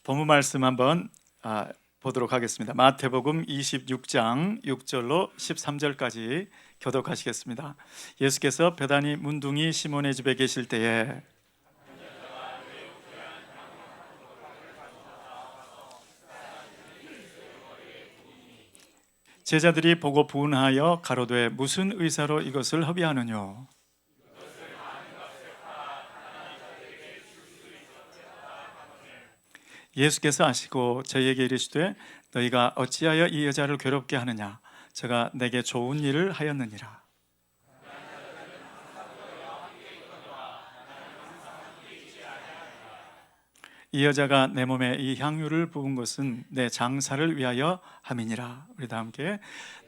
본문 말씀 한번 보도록 하겠습니다. 마태복음 26장 6절로 13절까지 교독하시겠습니다. 예수께서 베다니 문둥이 시몬의 집에 계실 때에 제자들이 보고 분하여 가로되 무슨 의사로 이것을 허비하느뇨? 예수께서 아시고 저희에게 이르시되 너희가 어찌하여 이 여자를 괴롭게 하느냐? 저가 내게 좋은 일을 하였느니라. 이 여자가 내 몸에 이 향유를 부은 것은 내 장사를 위하여 함이니라. 우리 다 함께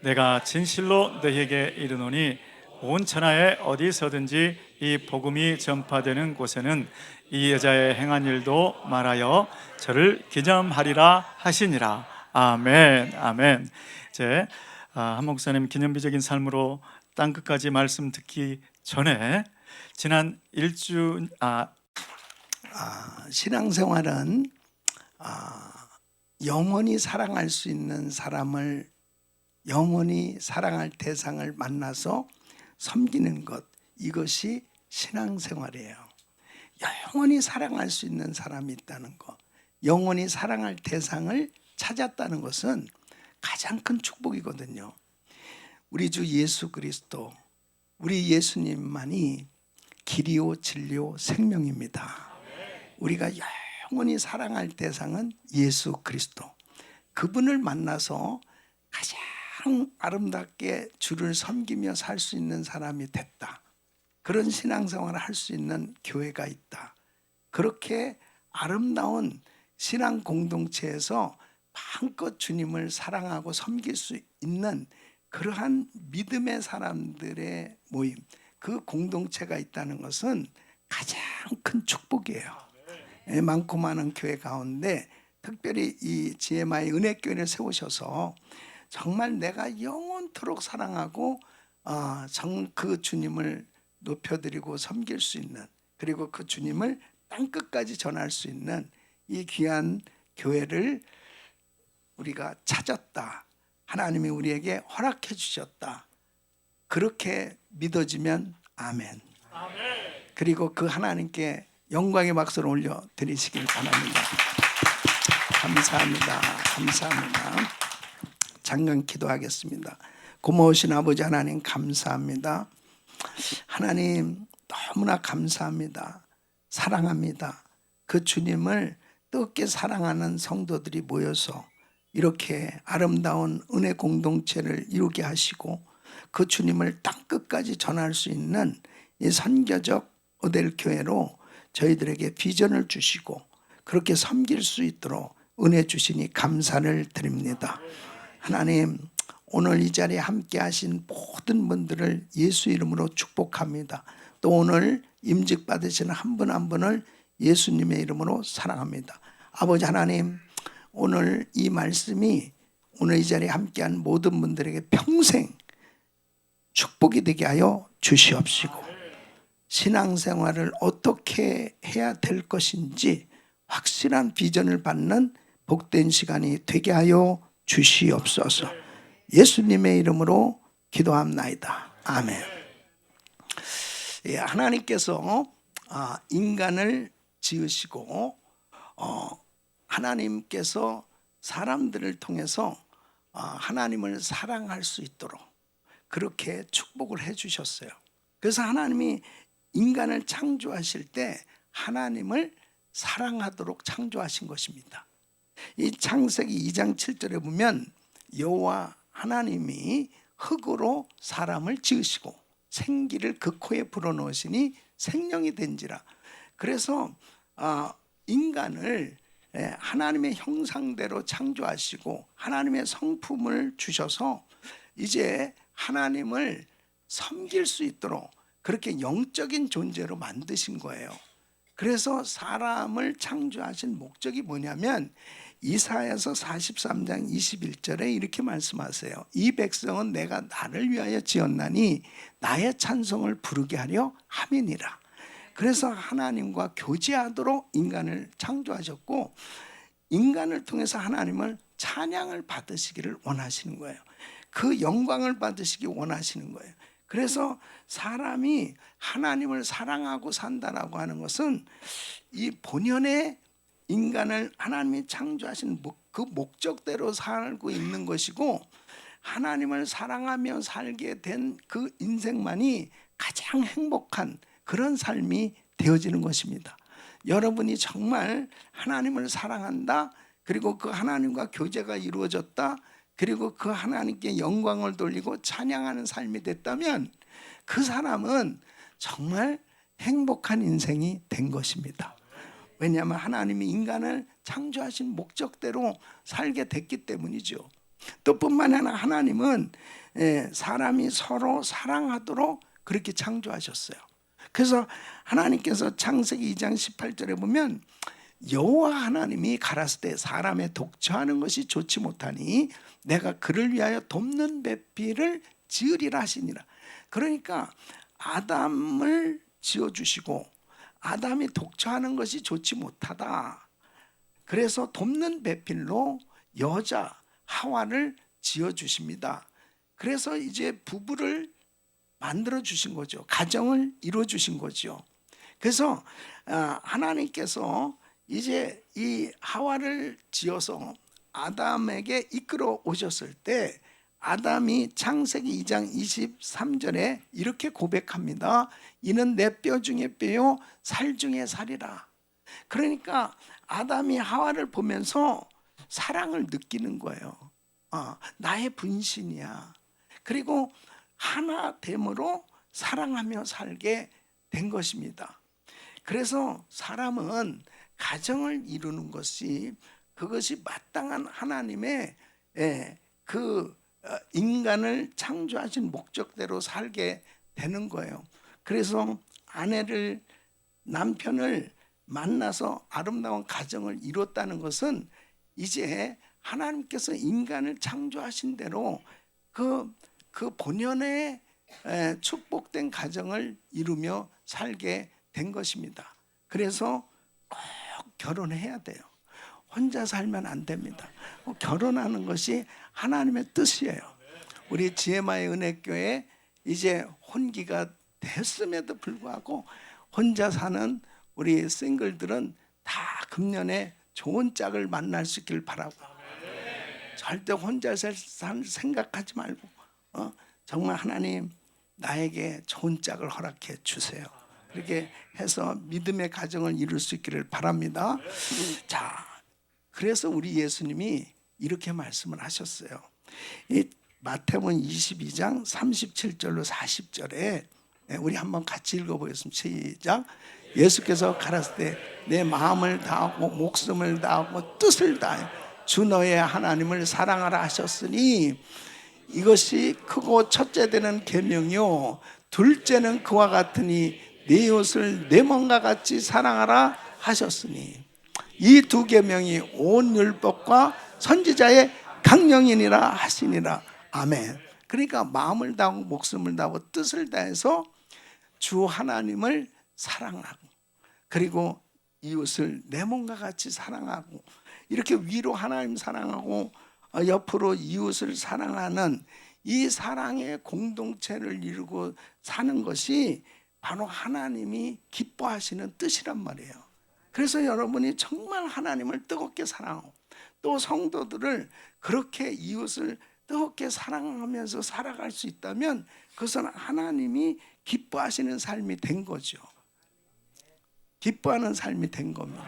내가 진실로 너희에게 이르노니 온 천하에 어디서든지 이 복음이 전파되는 곳에는 이 여자의 행한 일도 말하여 저를 기념하리라 하시니라. 아멘. 아멘. 이제 한 목사님 기념비적인 삶으로 땅끝까지 말씀 듣기 전에 지난 신앙생활은 영원히 사랑할 수 있는 사람을, 영원히 사랑할 대상을 만나서 섬기는 것, 이것이 신앙생활이에요. 영원히 사랑할 수 있는 사람이 있다는 것, 영원히 사랑할 대상을 찾았다는 것은 가장 큰 축복이거든요. 우리 주 예수 그리스도, 우리 예수님만이 길이요 진리요 생명입니다. 우리가 영원히 사랑할 대상은 예수 그리스도, 그분을 만나서 가장 아름답게 주를 섬기며 살 수 있는 사람이 됐다. 그런 신앙생활을 할 수 있는 교회가 있다. 그렇게 아름다운 신앙 공동체에서 마음껏 주님을 사랑하고 섬길 수 있는 그러한 믿음의 사람들의 모임, 그 공동체가 있다는 것은 가장 큰 축복이에요. 많고 많은 교회 가운데 특별히 이 GMI 은혜교회를 세우셔서 정말 내가 영원토록 사랑하고 그 주님을 높여드리고 섬길 수 있는, 그리고 그 주님을 땅끝까지 전할 수 있는 이 귀한 교회를 우리가 찾았다. 하나님이 우리에게 허락해 주셨다. 그렇게 믿어지면 아멘. 그리고 그 하나님께 영광의 박수를 올려드리시길 바랍니다. 감사합니다. 감사합니다. 잠깐 기도하겠습니다. 고마우신 아버지 하나님 감사합니다. 하나님 너무나 감사합니다. 사랑합니다. 그 주님을 뜨겁게 사랑하는 성도들이 모여서 이렇게 아름다운 은혜 공동체를 이루게 하시고 그 주님을 땅끝까지 전할 수 있는 이 선교적 오델 교회로 저희들에게 비전을 주시고 그렇게 섬길 수 있도록 은혜 주시니 감사를 드립니다. 하나님, 오늘 이 자리에 함께 하신 모든 분들을 예수 이름으로 축복합니다. 또 오늘 임직 받으시는 한 분 한 분을 예수님의 이름으로 사랑합니다. 아버지 하나님, 오늘 이 말씀이 오늘 이 자리에 함께한 모든 분들에게 평생 축복이 되게 하여 주시옵시고, 신앙생활을 어떻게 해야 될 것인지 확실한 비전을 받는 복된 시간이 되게 하여 주시옵소서. 예수님의 이름으로 기도합나이다. 아멘. 하나님께서 인간을 지으시고 하나님께서 사람들을 통해서 하나님을 사랑할 수 있도록 그렇게 축복을 해 주셨어요. 그래서 하나님이 인간을 창조하실 때 하나님을 사랑하도록 창조하신 것입니다. 이 창세기 2장 7절에 보면 여호와 하나님이 흙으로 사람을 지으시고 생기를 그 코에 불어넣으시니 생명이 된지라. 그래서 인간을 하나님의 형상대로 창조하시고 하나님의 성품을 주셔서 이제 하나님을 섬길 수 있도록 그렇게 영적인 존재로 만드신 거예요. 그래서 사람을 창조하신 목적이 뭐냐면 이사야서 43장 21절에 이렇게 말씀하세요. 이 백성은 내가 나를 위하여 지었나니 나의 찬송을 부르게 하려 함이니라. 그래서 하나님과 교제하도록 인간을 창조하셨고 인간을 통해서 하나님을 찬양을 받으시기를 원하시는 거예요. 그 영광을 받으시기 원하시는 거예요. 그래서 사람이 하나님을 사랑하고 산다라고 하는 것은 이 본연의 인간을 하나님이 창조하신 그 목적대로 살고 있는 것이고, 하나님을 사랑하며 살게 된 그 인생만이 가장 행복한 그런 삶이 되어지는 것입니다. 여러분이 정말 하나님을 사랑한다, 그리고 그 하나님과 교제가 이루어졌다, 그리고 그 하나님께 영광을 돌리고 찬양하는 삶이 됐다면 그 사람은 정말 행복한 인생이 된 것입니다. 왜냐하면 하나님이 인간을 창조하신 목적대로 살게 됐기 때문이죠. 또 뿐만 아니라 하나님은 사람이 서로 사랑하도록 그렇게 창조하셨어요. 그래서 하나님께서 창세기 2장 18절에 보면 여호와 하나님이 가라사대 사람의 독처하는 것이 좋지 못하니 내가 그를 위하여 돕는 배필을 지으리라 하시니라. 그러니까 아담을 지어주시고 아담이 독처하는 것이 좋지 못하다. 그래서 돕는 배필로 여자 하와를 지어주십니다. 그래서 이제 부부를 만들어 주신 거죠. 가정을 이루어 주신 거죠. 그래서 하나님께서 이제 이 하와를 지어서 아담에게 이끌어 오셨을 때 아담이 창세기 2장 23절에 이렇게 고백합니다. 이는 내 뼈 중에 뼈요 살 중에 살이라. 그러니까 아담이 하와를 보면서 사랑을 느끼는 거예요. 나의 분신이야. 그리고 하나됨으로 사랑하며 살게 된 것입니다. 그래서 사람은 가정을 이루는 것이 그것이 마땅한 하나님의 그 인간을 창조하신 목적대로 살게 되는 거예요. 그래서 남편을 만나서 아름다운 가정을 이뤘다는 것은 이제 하나님께서 인간을 창조하신 대로 그 본연의 축복된 가정을 이루며 살게 된 것입니다. 그래서 꼭 결혼해야 돼요. 혼자 살면 안 됩니다. 결혼하는 것이 하나님의 뜻이에요. 우리 지혜마의 은혜교회 이제 혼기가 됐음에도 불구하고 혼자 사는 우리 싱글들은 다 금년에 좋은 짝을 만날 수 있길 바라고, 절대 혼자 살 생각하지 말고 정말 하나님 나에게 좋은 짝을 허락해 주세요. 그렇게 해서 믿음의 가정을 이룰 수 있기를 바랍니다. 자, 그래서 우리 예수님이 이렇게 말씀을 하셨어요. 이 마태복음 22장 37절로 40절에 우리 한번 같이 읽어보겠습니다. 시작. 예수께서 가라사대 내 마음을 다하고 목숨을 다하고 뜻을 다하여 주 너의 하나님을 사랑하라 하셨으니 이것이 크고 첫째 되는 계명이요 둘째는 그와 같으니 네 이웃을 내 몸과 같이 사랑하라 하셨으니 이 두 계명이 온 율법과 선지자의 강령이니라 하시니라. 아멘. 그러니까 마음을 다하고 목숨을 다하고 뜻을 다해서 주 하나님을 사랑하고 그리고 이웃을 내 몸과 같이 사랑하고 이렇게 위로 하나님 사랑하고 옆으로 이웃을 사랑하는 이 사랑의 공동체를 이루고 사는 것이 바로 하나님이 기뻐하시는 뜻이란 말이에요. 그래서 여러분이 정말 하나님을 뜨겁게 사랑하고 또 성도들을 그렇게 이웃을 뜨겁게 사랑하면서 살아갈 수 있다면 그것은 하나님이 기뻐하시는 삶이 된 거죠. 기뻐하는 삶이 된 겁니다.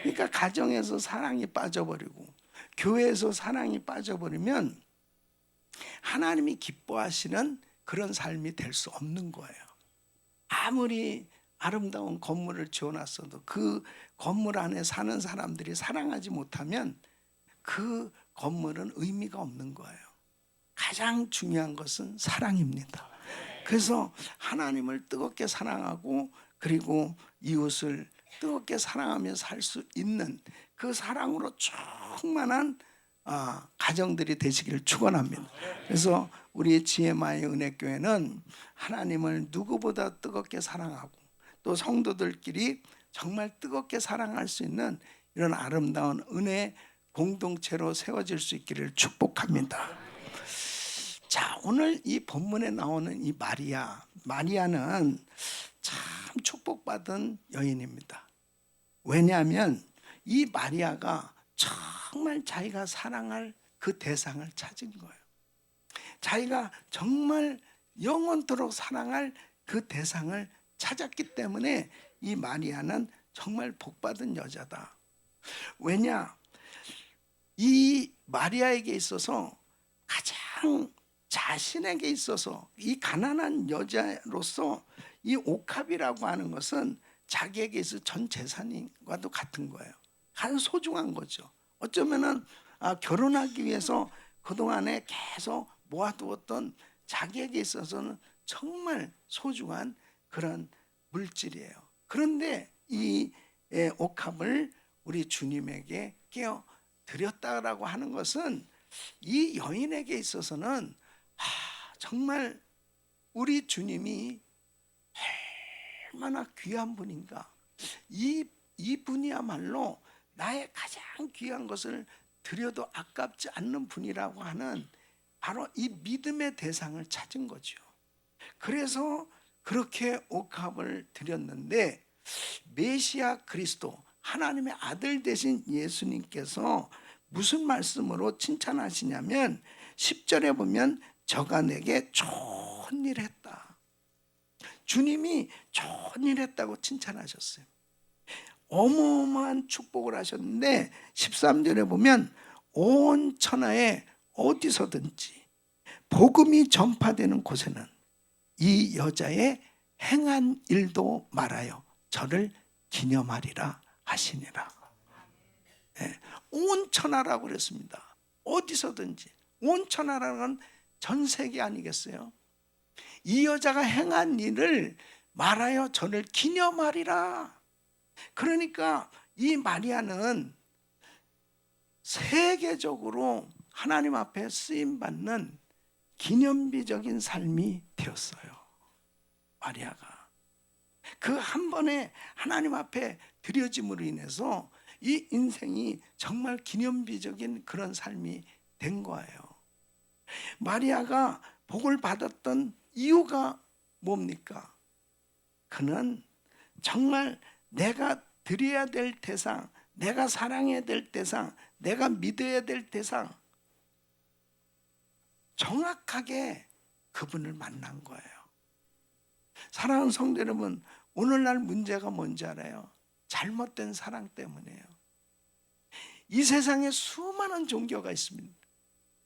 그러니까 가정에서 사랑이 빠져버리고 교회에서 사랑이 빠져버리면 하나님이 기뻐하시는 그런 삶이 될 수 없는 거예요. 아무리 아름다운 건물을 지어놨어도 그 건물 안에 사는 사람들이 사랑하지 못하면 그 건물은 의미가 없는 거예요. 가장 중요한 것은 사랑입니다. 그래서 하나님을 뜨겁게 사랑하고 그리고 이웃을 뜨겁게 사랑하며 살 수 있는 그 사랑으로 충만한 가정들이 되시기를 축원합니다. 그래서 우리 지혜마의 은혜교회는 하나님을 누구보다 뜨겁게 사랑하고 또 성도들끼리 정말 뜨겁게 사랑할 수 있는 이런 아름다운 은혜 공동체로 세워질 수 있기를 축복합니다. 자, 오늘 이 본문에 나오는 이 마리아는 참 축복받은 여인입니다. 왜냐하면 이 마리아가 정말 자기가 사랑할 그 대상을 찾은 거예요. 자기가 정말 영원토록 사랑할 그 대상을 찾았기 때문에 이 마리아는 정말 복받은 여자다. 왜냐? 이 마리아에게 있어서 가장 자신에게 있어서 이 가난한 여자로서 이 옥합이라고 하는 것은 자기에게 있어서 전 재산과도 같은 거예요. 가장 소중한 거죠. 어쩌면은 결혼하기 위해서 그동안에 계속 모아두었던 자기에게 있어서는 정말 소중한 그런 물질이에요. 그런데 이 옥합을 우리 주님에게 깨어 드렸다라고 하는 것은 이 여인에게 있어서는 정말 우리 주님이 얼마나 귀한 분인가. 이 분이야말로 나의 가장 귀한 것을 드려도 아깝지 않는 분이라고 하는 바로 이 믿음의 대상을 찾은 거죠. 그래서 그렇게 옥합을 드렸는데 메시아 그리스도 하나님의 아들 되신 예수님께서 무슨 말씀으로 칭찬하시냐면 10절에 보면 저가 내게 좋은 일 했다. 주님이 좋은 일 했다고 칭찬하셨어요. 어마어마한 축복을 하셨는데 13절에 보면 온 천하에 어디서든지 복음이 전파되는 곳에는 이 여자의 행한 일도 말하여 저를 기념하리라 하시니라. 온 천하라고 그랬습니다. 어디서든지. 온 천하라는 건 전 세계 아니겠어요? 이 여자가 행한 일을 말하여 저를 기념하리라. 그러니까 이 마리아는 세계적으로 하나님 앞에 쓰임받는 기념비적인 삶이 되었어요. 마리아가 그 한 번에 하나님 앞에 드려짐으로 인해서 이 인생이 정말 기념비적인 그런 삶이 된 거예요. 마리아가 복을 받았던 이유가 뭡니까? 그는 정말 내가 드려야 될 대상, 내가 사랑해야 될 대상, 내가 믿어야 될 대상, 정확하게 그분을 만난 거예요. 사랑하는 성도 여러분, 오늘날 문제가 뭔지 알아요? 잘못된 사랑 때문이에요. 이 세상에 수많은 종교가 있습니다.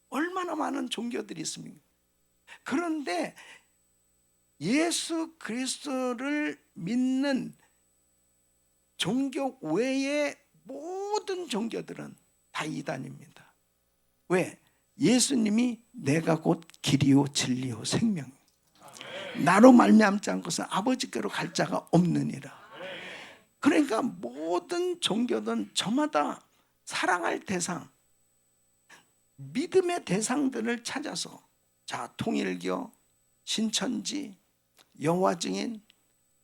얼마나 많은 종교들이 있습니까? 그런데 예수 그리스도를 믿는 종교 외의 모든 종교들은 다 이단입니다. 왜? 예수님이 내가 곧 길이요 진리요 생명, 나로 말미암지 않고서 아버지께로 갈 자가 없느니라. 그러니까 모든 종교든 저마다 사랑할 대상, 믿음의 대상들을 찾아서, 자, 통일교, 신천지, 여호와 증인,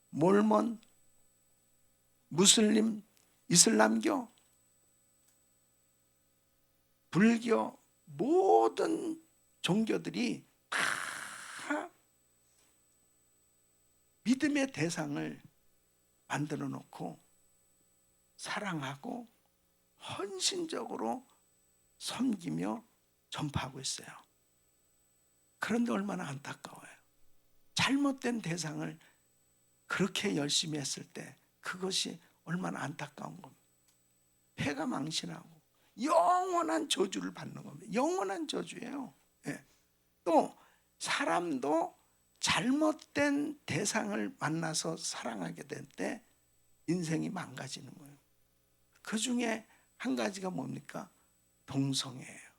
몰몬, 무슬림, 이슬람교, 불교, 모든 종교들이 다 믿음의 대상을 만들어 놓고 사랑하고 헌신적으로 섬기며 전파하고 있어요. 그런데 얼마나 안타까워요. 잘못된 대상을 그렇게 열심히 했을 때 그것이 얼마나 안타까운 겁니다. 폐가 망신하고 영원한 저주를 받는 겁니다. 영원한 저주예요. 예. 또 사람도 잘못된 대상을 만나서 사랑하게 될 때 인생이 망가지는 거예요. 그 중에 한 가지가 뭡니까? 동성애예요.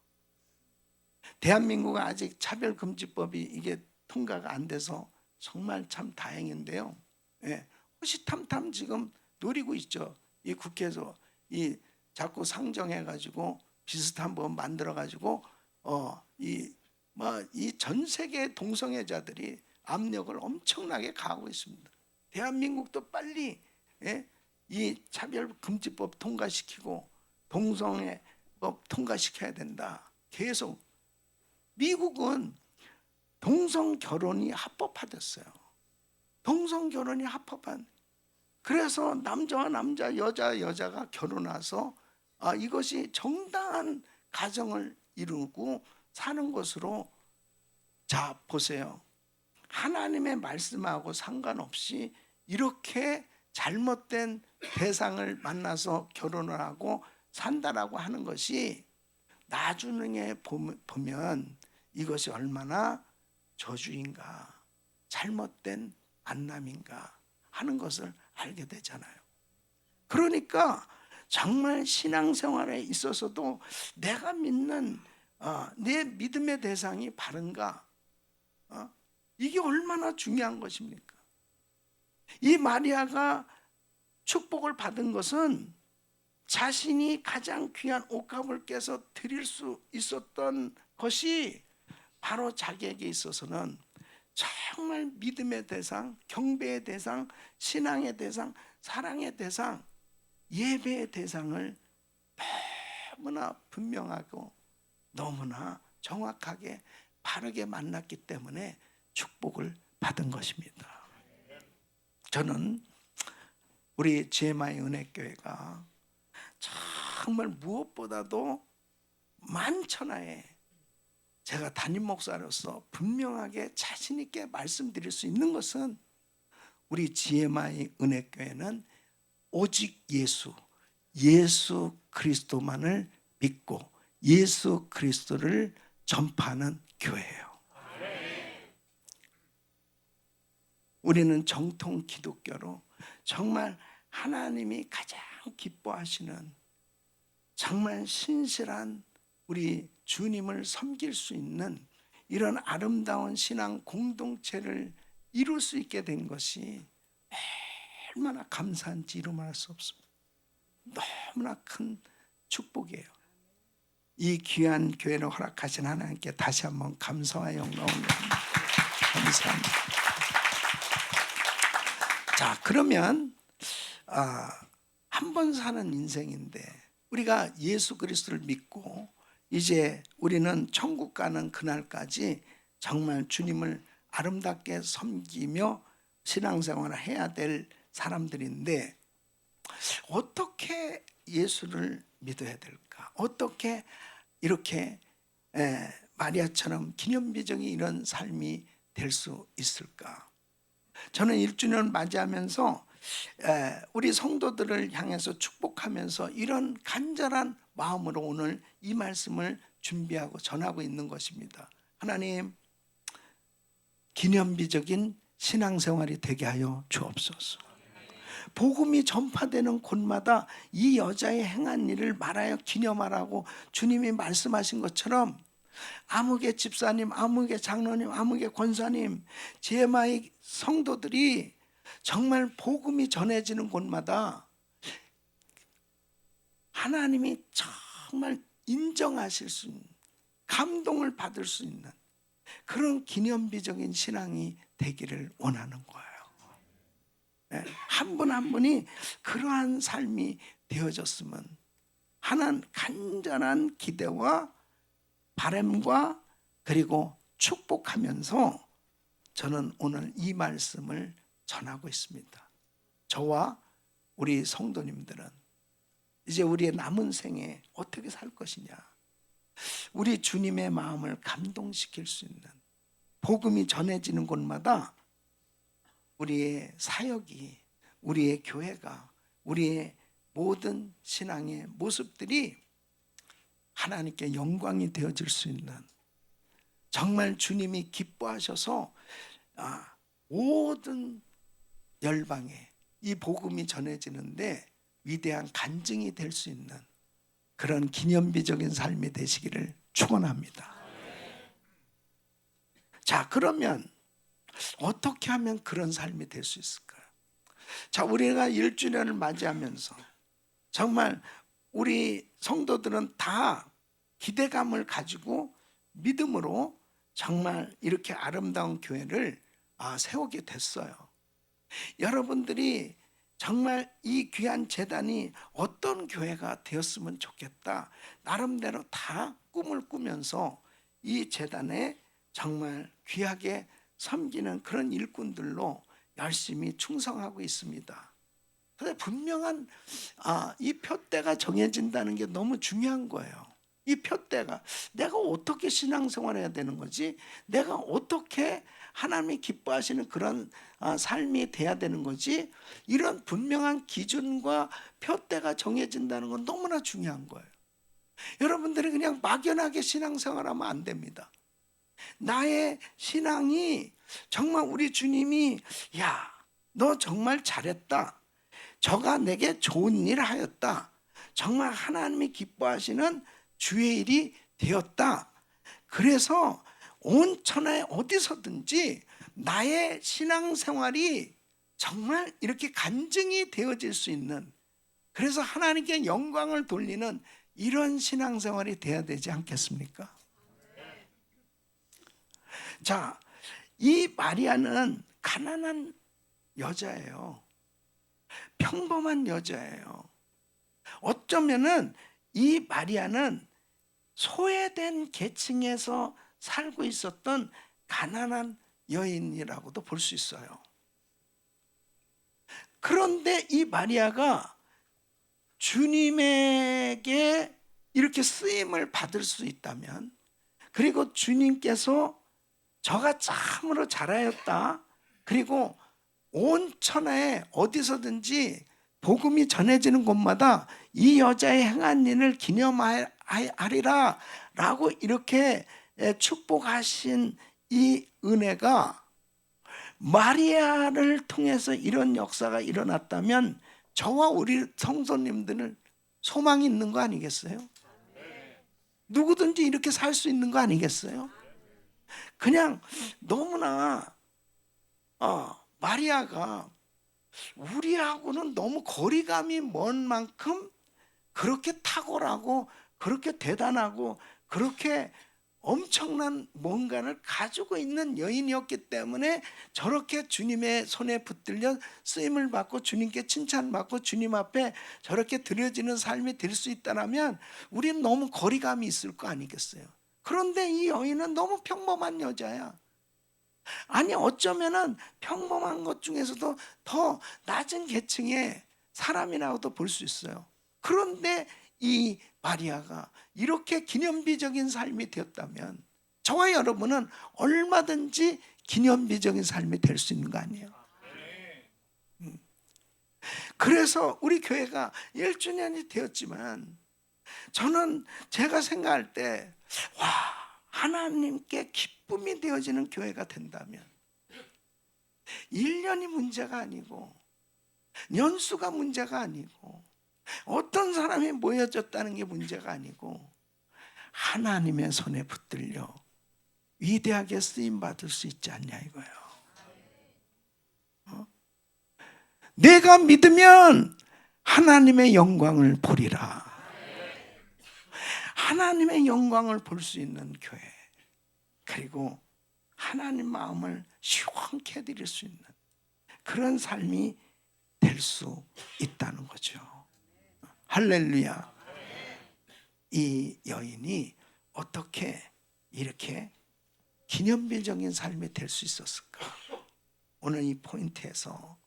대한민국은 아직 차별금지법이 이게 통과가 안 돼서 정말 참 다행인데요. 예, 호시탐탐 지금 노리고 있죠. 이 국회에서 이 자꾸 상정해가지고 비슷한 법 만들어가지고 이 전 세계 동성애자들이 압력을 엄청나게 가하고 있습니다. 대한민국도 빨리 이 차별금지법 통과시키고 동성애법 통과시켜야 된다. 계속 미국은 동성 결혼이 합법화됐어요. 동성 결혼이 합법한. 그래서 남자와 남자, 여자가 결혼해서 이것이 정당한 가정을 이루고 사는 것으로. 자, 보세요. 하나님의 말씀하고 상관없이 이렇게 잘못된 대상을 만나서 결혼을 하고 산다라고 하는 것이 나중에 보면 이것이 얼마나 저주인가, 잘못된 만남인가 하는 것을 알게 되잖아요. 그러니까 정말 신앙생활에 있어서도 내가 믿는 내 믿음의 대상이 바른가, 이게 얼마나 중요한 것입니까? 이 마리아가 축복을 받은 것은 자신이 가장 귀한 옷값을 깨서 드릴 수 있었던 것이 바로 자기에게 있어서는 정말 믿음의 대상, 경배의 대상, 신앙의 대상, 사랑의 대상, 예배의 대상을 너무나 분명하고 너무나 정확하게 바르게 만났기 때문에 축복을 받은 것입니다. 저는 우리 GMI 은혜교회가 정말 무엇보다도 만천하에 제가 담임 목사로서 분명하게 자신 있게 말씀드릴 수 있는 것은 우리 GMI 은혜교회는 오직 예수 그리스도만을 믿고 예수 그리스도를 전파하는 교회예요. 우리는 정통 기독교로 정말 하나님이 가장 기뻐하시는 정말 신실한 우리 주님을 섬길 수 있는 이런 아름다운 신앙 공동체를 이룰 수 있게 된 것이 얼마나 감사한지 이루 말할 수 없습니다. 너무나 큰 축복이에요. 이 귀한 교회를 허락하신 하나님께 다시 한번 감사와 영광을 드립니다. 감사합니다. 자, 그러면 한 번 사는 인생인데 우리가 예수 그리스도를 믿고 이제 우리는 천국 가는 그날까지 정말 주님을 아름답게 섬기며 신앙생활을 해야 될 사람들인데 어떻게 예수를 믿어야 될까? 어떻게 이렇게 마리아처럼 기념비적인 이런 삶이 될 수 있을까? 저는 1주년을 맞이하면서 우리 성도들을 향해서 축복하면서 이런 간절한 마음으로 오늘 이 말씀을 준비하고 전하고 있는 것입니다. 하나님, 기념비적인 신앙생활이 되게 하여 주옵소서. 복음이 전파되는 곳마다 이 여자의 행한 일을 말하여 기념하라고 주님이 말씀하신 것처럼 아무개 집사님, 아무개 장로님, 아무개 권사님, GMI 성도들이 정말 복음이 전해지는 곳마다 하나님이 정말 인정하실 수 있는, 감동을 받을 수 있는 그런 기념비적인 신앙이 되기를 원하는 거예요. 한 분 한 분이 그러한 삶이 되어졌으면 하는 간절한 기대와 바람과 그리고 축복하면서 저는 오늘 이 말씀을 전하고 있습니다. 저와 우리 성도님들은 이제 우리의 남은 생에 어떻게 살 것이냐, 우리 주님의 마음을 감동시킬 수 있는 복음이 전해지는 곳마다 우리의 사역이, 우리의 교회가, 우리의 모든 신앙의 모습들이 하나님께 영광이 되어질 수 있는, 정말 주님이 기뻐하셔서 모든 열방에 이 복음이 전해지는데 위대한 간증이 될 수 있는 그런 기념비적인 삶이 되시기를 축원합니다. 자, 그러면 어떻게 하면 그런 삶이 될 수 있을까요? 자, 우리가 1주년을 맞이하면서 정말 우리 성도들은 다 기대감을 가지고 믿음으로 정말 이렇게 아름다운 교회를 세우게 됐어요. 여러분들이 정말 이 귀한 재단이 어떤 교회가 되었으면 좋겠다. 나름대로 다 꿈을 꾸면서 이 재단에 정말 귀하게 섬기는 그런 일꾼들로 열심히 충성하고 있습니다. 근데 분명한 이 표대가 정해진다는 게 너무 중요한 거예요. 이 표대가 내가 어떻게 신앙생활해야 되는 거지? 내가 어떻게 하나님이 기뻐하시는 그런 삶이 돼야 되는 거지? 이런 분명한 기준과 표대가 정해진다는 건 너무나 중요한 거예요. 여러분들이 그냥 막연하게 신앙생활하면 안 됩니다. 나의 신앙이 정말 우리 주님이 야, 너 정말 잘했다. 저가 내게 좋은 일 하였다. 정말 하나님이 기뻐하시는 주의 일이 되었다. 그래서 온 천하에 어디서든지 나의 신앙생활이 정말 이렇게 간증이 되어질 수 있는, 그래서 하나님께 영광을 돌리는 이런 신앙생활이 돼야 되지 않겠습니까? 자, 이 마리아는 가난한 여자예요. 평범한 여자예요. 어쩌면은 이 마리아는 소외된 계층에서 살고 있었던 가난한 여인이라고도 볼 수 있어요. 그런데 이 마리아가 주님에게 이렇게 쓰임을 받을 수 있다면, 그리고 주님께서 저가 참으로 잘하였다, 그리고 온 천하에 어디서든지 복음이 전해지는 곳마다 이 여자의 행한 일을 기념하리라 라고 이렇게 축복하신 이 은혜가 마리아를 통해서 이런 역사가 일어났다면 저와 우리 성도님들은 소망이 있는 거 아니겠어요? 누구든지 이렇게 살 수 있는 거 아니겠어요? 그냥 너무나 마리아가 우리하고는 너무 거리감이 먼 만큼 그렇게 탁월하고 그렇게 대단하고 그렇게 엄청난 뭔가를 가지고 있는 여인이었기 때문에 저렇게 주님의 손에 붙들려 쓰임을 받고 주님께 칭찬받고 주님 앞에 저렇게 드려지는 삶이 될 수 있다면 우리는 너무 거리감이 있을 거 아니겠어요? 그런데 이 여인은 너무 평범한 여자야. 아니 어쩌면은 평범한 것 중에서도 더 낮은 계층의 사람이라고도 볼 수 있어요. 그런데 이 마리아가 이렇게 기념비적인 삶이 되었다면 저와 여러분은 얼마든지 기념비적인 삶이 될 수 있는 거 아니에요? 그래서 우리 교회가 1주년이 되었지만 저는 제가 생각할 때 하나님께 기쁨이 되어지는 교회가 된다면 1년이 문제가 아니고 연수가 문제가 아니고 어떤 사람이 모여졌다는 게 문제가 아니고 하나님의 손에 붙들려 위대하게 쓰임받을 수 있지 않냐 이거예요. 내가 믿으면 하나님의 영광을 보리라. 하나님의 영광을 볼 수 있는 교회, 그리고 하나님 마음을 시원케 해드릴 수 있는 그런 삶이 될 수 있다는 거죠. 할렐루야. 이 여인이 어떻게 이렇게 기념비적인 삶이 될 수 있었을까? 오늘 이 포인트에서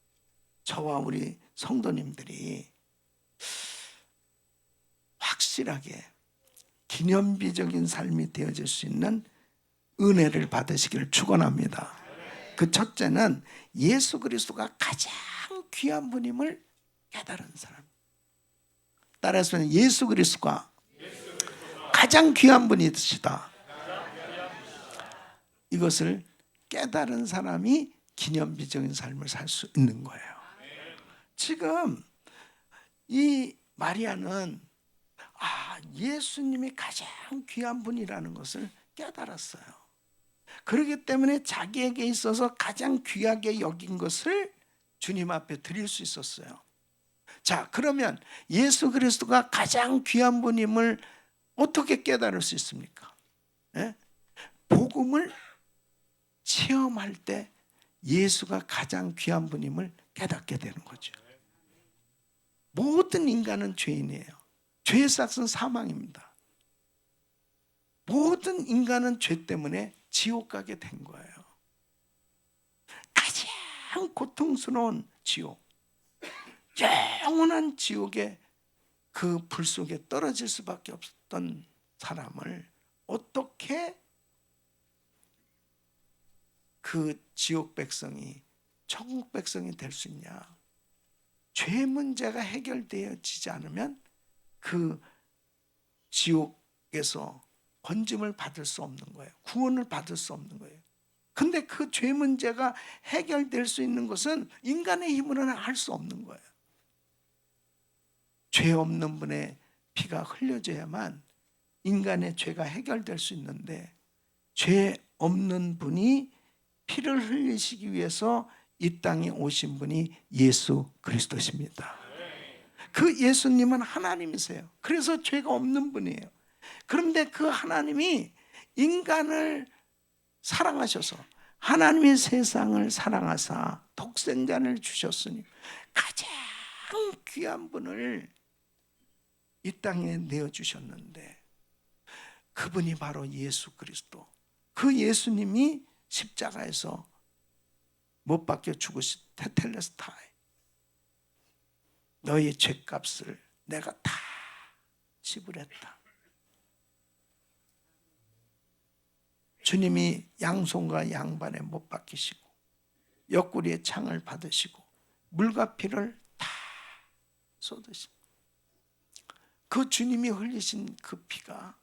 저와 우리 성도님들이 확실하게 기념비적인 삶이 되어질 수 있는 은혜를 받으시기를 축원합니다. 그 첫째는 예수 그리스도가 가장 귀한 분임을 깨달은 사람. 따라서 예수 그리스도가 가장 귀한 분이시다. 이것을 깨달은 사람이 기념비적인 삶을 살 수 있는 거예요. 지금 이 마리아는 예수님이 가장 귀한 분이라는 것을 깨달았어요. 그렇기 때문에 자기에게 있어서 가장 귀하게 여긴 것을 주님 앞에 드릴 수 있었어요. 자, 그러면 예수 그리스도가 가장 귀한 분임을 어떻게 깨달을 수 있습니까? 복음을 체험할 때 예수가 가장 귀한 분임을 깨닫게 되는 거죠. 모든 인간은 죄인이에요. 죄의 싹은 사망입니다. 모든 인간은 죄 때문에 지옥 가게 된 거예요. 가장 고통스러운 지옥, 영원한 지옥의 그 불 속에 떨어질 수밖에 없었던 사람을 어떻게 그 지옥 백성이 천국 백성이 될 수 있냐? 죄 문제가 해결되어지지 않으면 그 지옥에서 건짐을 받을 수 없는 거예요. 구원을 받을 수 없는 거예요. 근데 그 죄 문제가 해결될 수 있는 것은 인간의 힘으로는 할 수 없는 거예요. 죄 없는 분의 피가 흘려져야만 인간의 죄가 해결될 수 있는데, 죄 없는 분이 피를 흘리시기 위해서 이 땅에 오신 분이 예수 그리스도십니다. 그 예수님은 하나님이세요. 그래서 죄가 없는 분이에요. 그런데 그 하나님이 인간을 사랑하셔서 하나님의 세상을 사랑하사 독생자를 주셨으니 가장 귀한 분을 이 땅에 내어주셨는데, 그분이 바로 예수 그리스도. 그 예수님이 십자가에서 못 박혀 죽으신 테텔레스타이, 너의 죄값을 내가 다 지불했다. 주님이 양손과 양발에 못 박히시고 옆구리에 창을 받으시고 물과 피를 다 쏟으시고, 그 주님이 흘리신 그 피가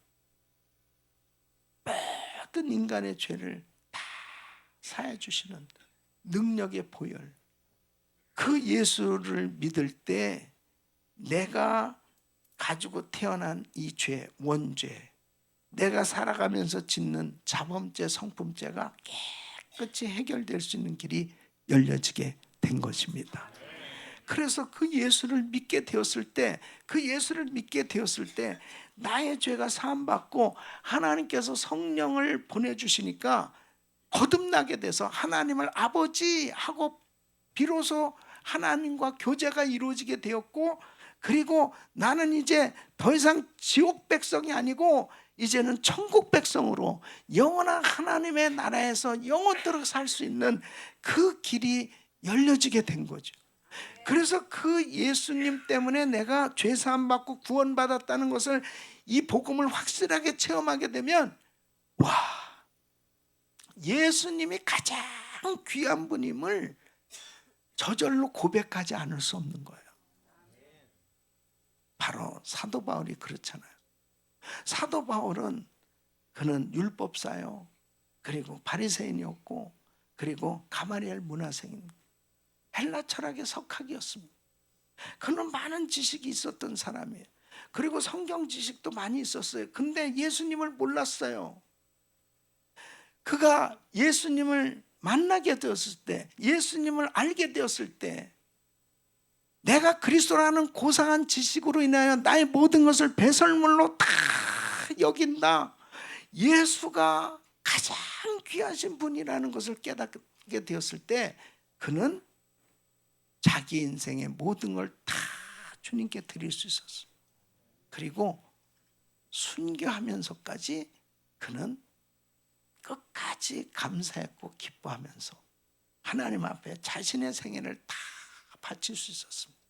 모든 인간의 죄를 다 사해 주시는 능력의 보혈, 그 예수를 믿을 때 내가 가지고 태어난 이 죄, 원죄, 내가 살아가면서 짓는 자범죄, 성품죄가 깨끗이 해결될 수 있는 길이 열려지게 된 것입니다. 그래서 그 예수를 믿게 되었을 때, 나의 죄가 사함받고 하나님께서 성령을 보내주시니까 거듭나게 돼서 하나님을 아버지 하고 비로소 하나님과 교제가 이루어지게 되었고, 그리고 나는 이제 더 이상 지옥 백성이 아니고 이제는 천국 백성으로 영원한 하나님의 나라에서 영원토록 살 수 있는 그 길이 열려지게 된 거죠. 그래서 그 예수님 때문에 내가 죄 사함 받고 구원받았다는 것을, 이 복음을 확실하게 체험하게 되면, 와, 예수님이 가장 귀한 분임을 저절로 고백하지 않을 수 없는 거예요. 바로 사도 바울이 그렇잖아요. 사도 바울은 그는 율법사요, 그리고 바리새인이었고, 그리고 가마리엘 문화생인 헬라 철학의 석학이었습니다. 그는 많은 지식이 있었던 사람이에요. 그리고 성경 지식도 많이 있었어요. 근데 예수님을 몰랐어요. 그가 예수님을 만나게 되었을 때, 예수님을 알게 되었을 때, 내가 그리스도라는 고상한 지식으로 인하여 나의 모든 것을 배설물로 다 여긴다, 예수가 가장 귀하신 분이라는 것을 깨닫게 되었을 때, 그는 자기 인생의 모든 걸 다 주님께 드릴 수 있었어요. 그리고 순교하면서까지 그는 끝까지 감사했고 기뻐하면서 하나님 앞에 자신의 생애를 다 바칠 수 있었습니다.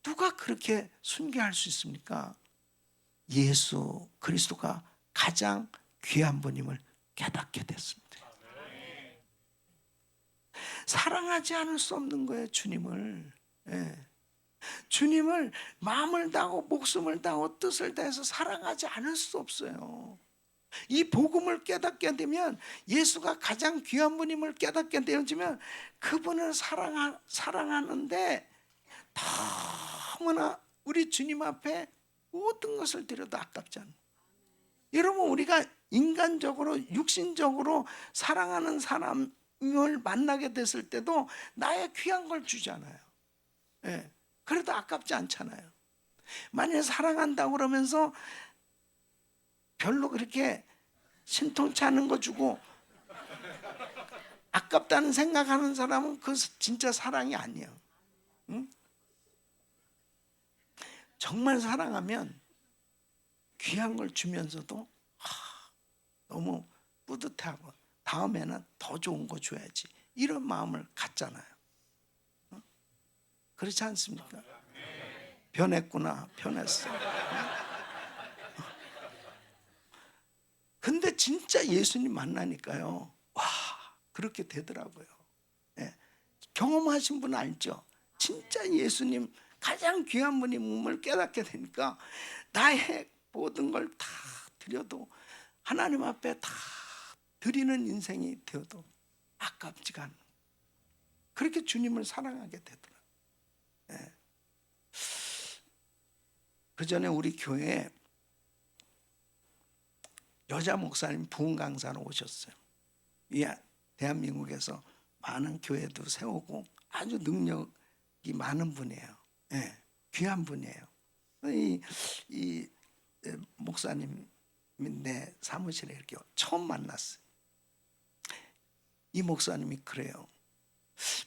누가 그렇게 순교할 수 있습니까? 예수 그리스도가 가장 귀한 분임을 깨닫게 됐습니다. 사랑하지 않을 수 없는 거예요, 주님을. 예. 주님을 마음을 다하고 목숨을 다하고 뜻을 다해서 사랑하지 않을 수 없어요. 이 복음을 깨닫게 되면, 예수가 가장 귀한 분임을 깨닫게 되어지면 그분을 사랑하는데 너무나 우리 주님 앞에 모든 것을 드려도 아깝지 않아요. 여러분, 우리가 인간적으로 육신적으로 사랑하는 사람을 만나게 됐을 때도 나의 귀한 걸 주잖아요. 예. 그래도 아깝지 않잖아요. 만약에 사랑한다고 그러면서 별로 그렇게 신통치 않은 거 주고 아깝다는 생각하는 사람은 그 진짜 사랑이 아니에요. 응? 정말 사랑하면 귀한 걸 주면서도 너무 뿌듯하고 다음에는 더 좋은 거 줘야지 이런 마음을 갖잖아요. 그렇지 않습니까? 변했구나, 변했어. 근데 진짜 예수님 만나니까요, 와, 그렇게 되더라고요. 예. 경험하신 분 알죠? 진짜 예수님 가장 귀한 분임을 깨닫게 되니까 나의 모든 걸 다 드려도 하나님 앞에 다 드리는 인생이 되어도 아깝지가 않은, 그렇게 주님을 사랑하게 되더라고요. 예. 그 전에 우리 교회에 여자 목사님 부흥 강사로 오셨어요. 이 대한민국에서 많은 교회도 세우고 아주 능력이 많은 분이에요. 예, 귀한 분이에요. 이 목사님 내 사무실에 이렇게 처음 만났어요. 이 목사님이 그래요.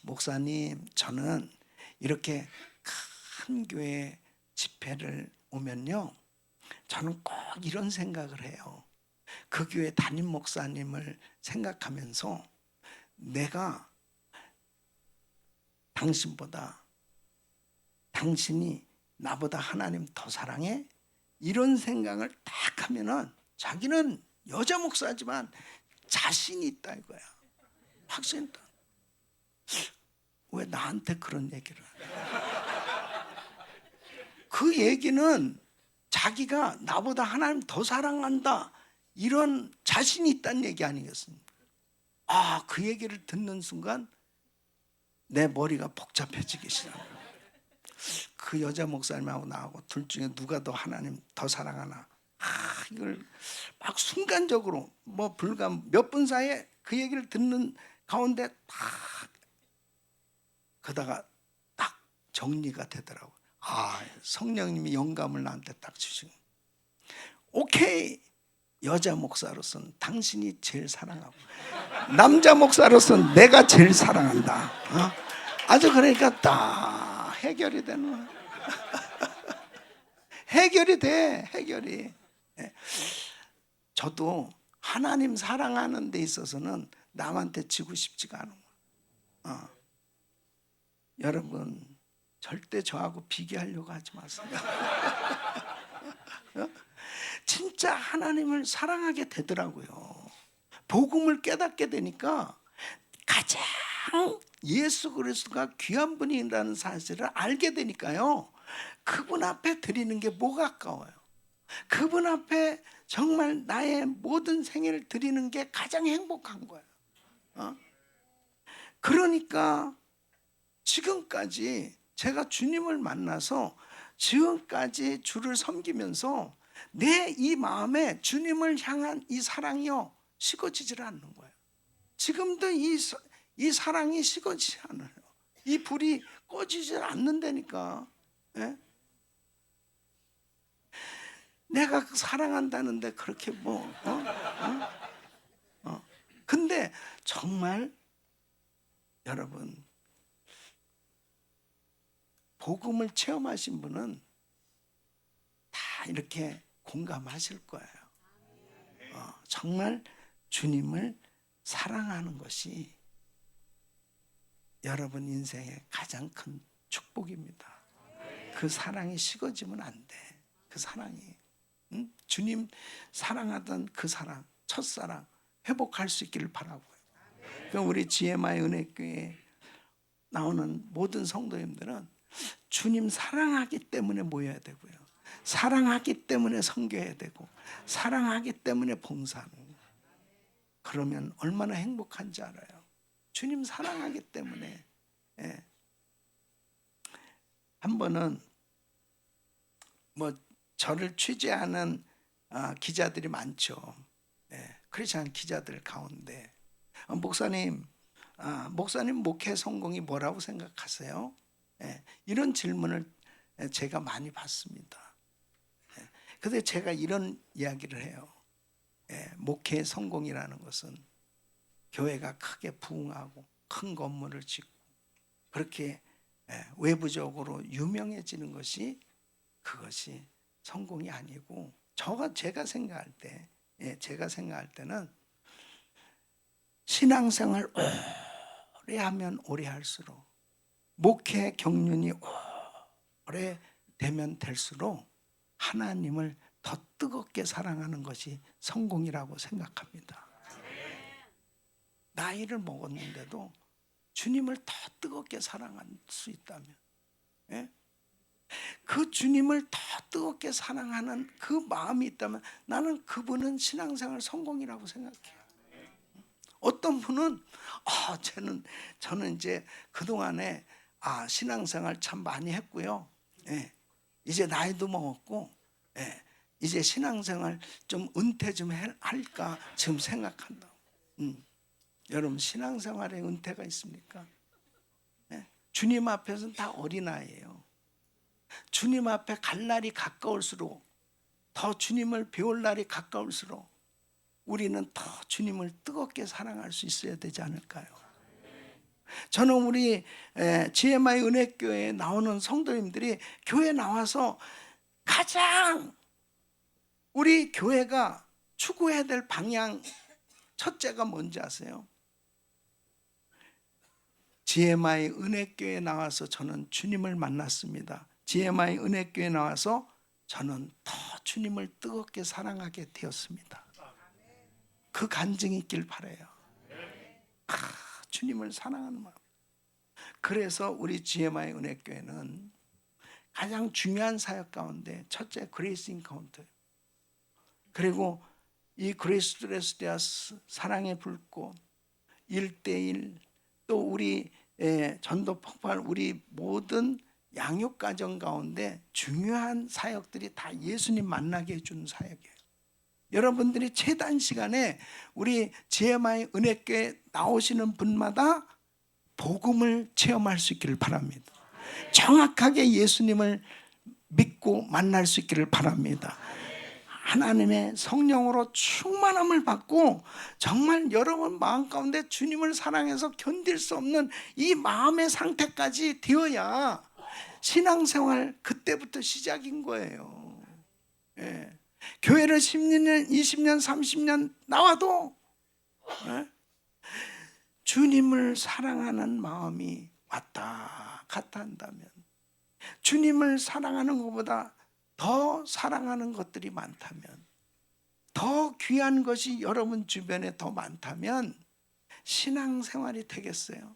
목사님, 저는 이렇게 큰 교회 집회를 오면요, 저는 꼭 이런 생각을 해요. 그 교회 담임 목사님을 생각하면서 내가 당신이 나보다 하나님 더 사랑해? 이런 생각을 딱 하면은 자기는 여자 목사지만 자신이 있다 이거야. 확신이 있다. 왜 나한테 그런 얘기를 해? 그 얘기는 자기가 나보다 하나님 더 사랑한다 이런 자신이 있다는 얘기 아니겠습니까? 그 얘기를 듣는 순간 내 머리가 복잡해지기 시작해요. 그 여자 목사님하고 나하고 둘 중에 누가 더 하나님 더 사랑하나, 이걸 막 순간적으로 불과 몇 분 사이에 그 얘기를 듣는 가운데 그러다가 딱 정리가 되더라고요. 성령님이 영감을 나한테 딱 주시고, 오케이, 여자 목사로서는 당신이 제일 사랑하고 남자 목사로서는 내가 제일 사랑한다. 아주 그러니까 딱 해결이 되는 거야. 해결이 돼, 해결이. 저도 하나님 사랑하는 데 있어서는 남한테 지고 싶지가 않은 거야. 여러분, 절대 저하고 비교하려고 하지 마세요. 진짜 하나님을 사랑하게 되더라고요. 복음을 깨닫게 되니까 가장 예수 그리스도가 귀한 분이라는 사실을 알게 되니까요, 그분 앞에 드리는 게 뭐가 아까워요. 그분 앞에 정말 나의 모든 생애를 드리는 게 가장 행복한 거예요. 그러니까 지금까지 제가 주님을 만나서 지금까지 주를 섬기면서 내 이 마음에 주님을 향한 이 사랑이요, 식어지질 않는 거예요. 지금도 이 사랑이 식어지지 않아요. 이 불이 꺼지질 않는다니까. 예? 내가 사랑한다는데 그렇게 근데 정말 여러분, 복음을 체험하신 분은 다 이렇게 공감하실 거예요. 정말 주님을 사랑하는 것이 여러분 인생의 가장 큰 축복입니다. 그 사랑이 식어지면 안 돼. 그 사랑이, 주님 사랑하던 그 사랑, 첫사랑 회복할 수 있기를 바라고요. 그럼 우리 GMI 은혜교회 나오는 모든 성도님들은 주님 사랑하기 때문에 모여야 되고요, 사랑하기 때문에 섬겨야 되고, 사랑하기 때문에 봉사하는 거예요. 그러면 얼마나 행복한지 알아요. 주님 사랑하기 때문에. 예. 한 번은 저를 취재하는 기자들이 많죠. 예. 크리스찬 기자들 가운데 목사님 목회 성공이 뭐라고 생각하세요? 예. 이런 질문을 제가 많이 받습니다. 그런데 제가 이런 이야기를 해요. 목회의 성공이라는 것은 교회가 크게 부흥하고 큰 건물을 짓고 그렇게 외부적으로 유명해지는 것이 그것이 성공이 아니고 제가 생각할 때, 제가 생각할 때는 신앙생활 오래 하면 오래 할수록, 목회 경륜이 오래 되면 될수록 하나님을 더 뜨겁게 사랑하는 것이 성공이라고 생각합니다. 나이를 먹었는데도 주님을 더 뜨겁게 사랑할 수 있다면, 그 주님을 더 뜨겁게 사랑하는 그 마음이 있다면 나는 그분은 신앙생활 성공이라고 생각해요. 어떤 분은 저는 이제 그동안에 신앙생활 참 많이 했고요. 이제 나이도 먹었고, 이제 신앙생활 좀 은퇴 좀 할까 지금 생각한다. 여러분, 신앙생활에 은퇴가 있습니까? 주님 앞에서는 다 어린아이예요. 주님 앞에 갈 날이 가까울수록, 더 주님을 배울 날이 가까울수록 우리는 더 주님을 뜨겁게 사랑할 수 있어야 되지 않을까요? 저는 우리 GMI 은혜교회에 나오는 성도님들이 교회 나와서 가장 우리 교회가 추구해야 될 방향 첫째가 뭔지 아세요? GMI 은혜교회에 나와서 저는 주님을 만났습니다. GMI 은혜교회에 나와서 저는 더 주님을 뜨겁게 사랑하게 되었습니다. 그 간증이 있길 바라요. 주님을 사랑하는 마음. 그래서 우리 GMI 은혜교회는 가장 중요한 사역 가운데 첫째 그레이스 인카운터, 그리고 이 그레이스 드레스데아스 사랑의 불꽃 1:1, 또 우리 전도 폭발, 우리 모든 양육 가정 가운데 중요한 사역들이 다 예수님 만나게 해주는 사역이에요. 여러분들이 최단 시간에 우리 GMI 은혜교회 나오시는 분마다 복음을 체험할 수 있기를 바랍니다. 정확하게 예수님을 믿고 만날 수 있기를 바랍니다. 하나님의 성령으로 충만함을 받고 정말 여러분 마음 가운데 주님을 사랑해서 견딜 수 없는 이 마음의 상태까지 되어야 신앙생활 그때부터 시작인 거예요. 교회를 10년, 20년, 30년 나와도 주님을 사랑하는 마음이 왔다 갔다 한다면, 주님을 사랑하는 것보다 더 사랑하는 것들이 많다면, 더 귀한 것이 여러분 주변에 더 많다면 신앙생활이 되겠어요?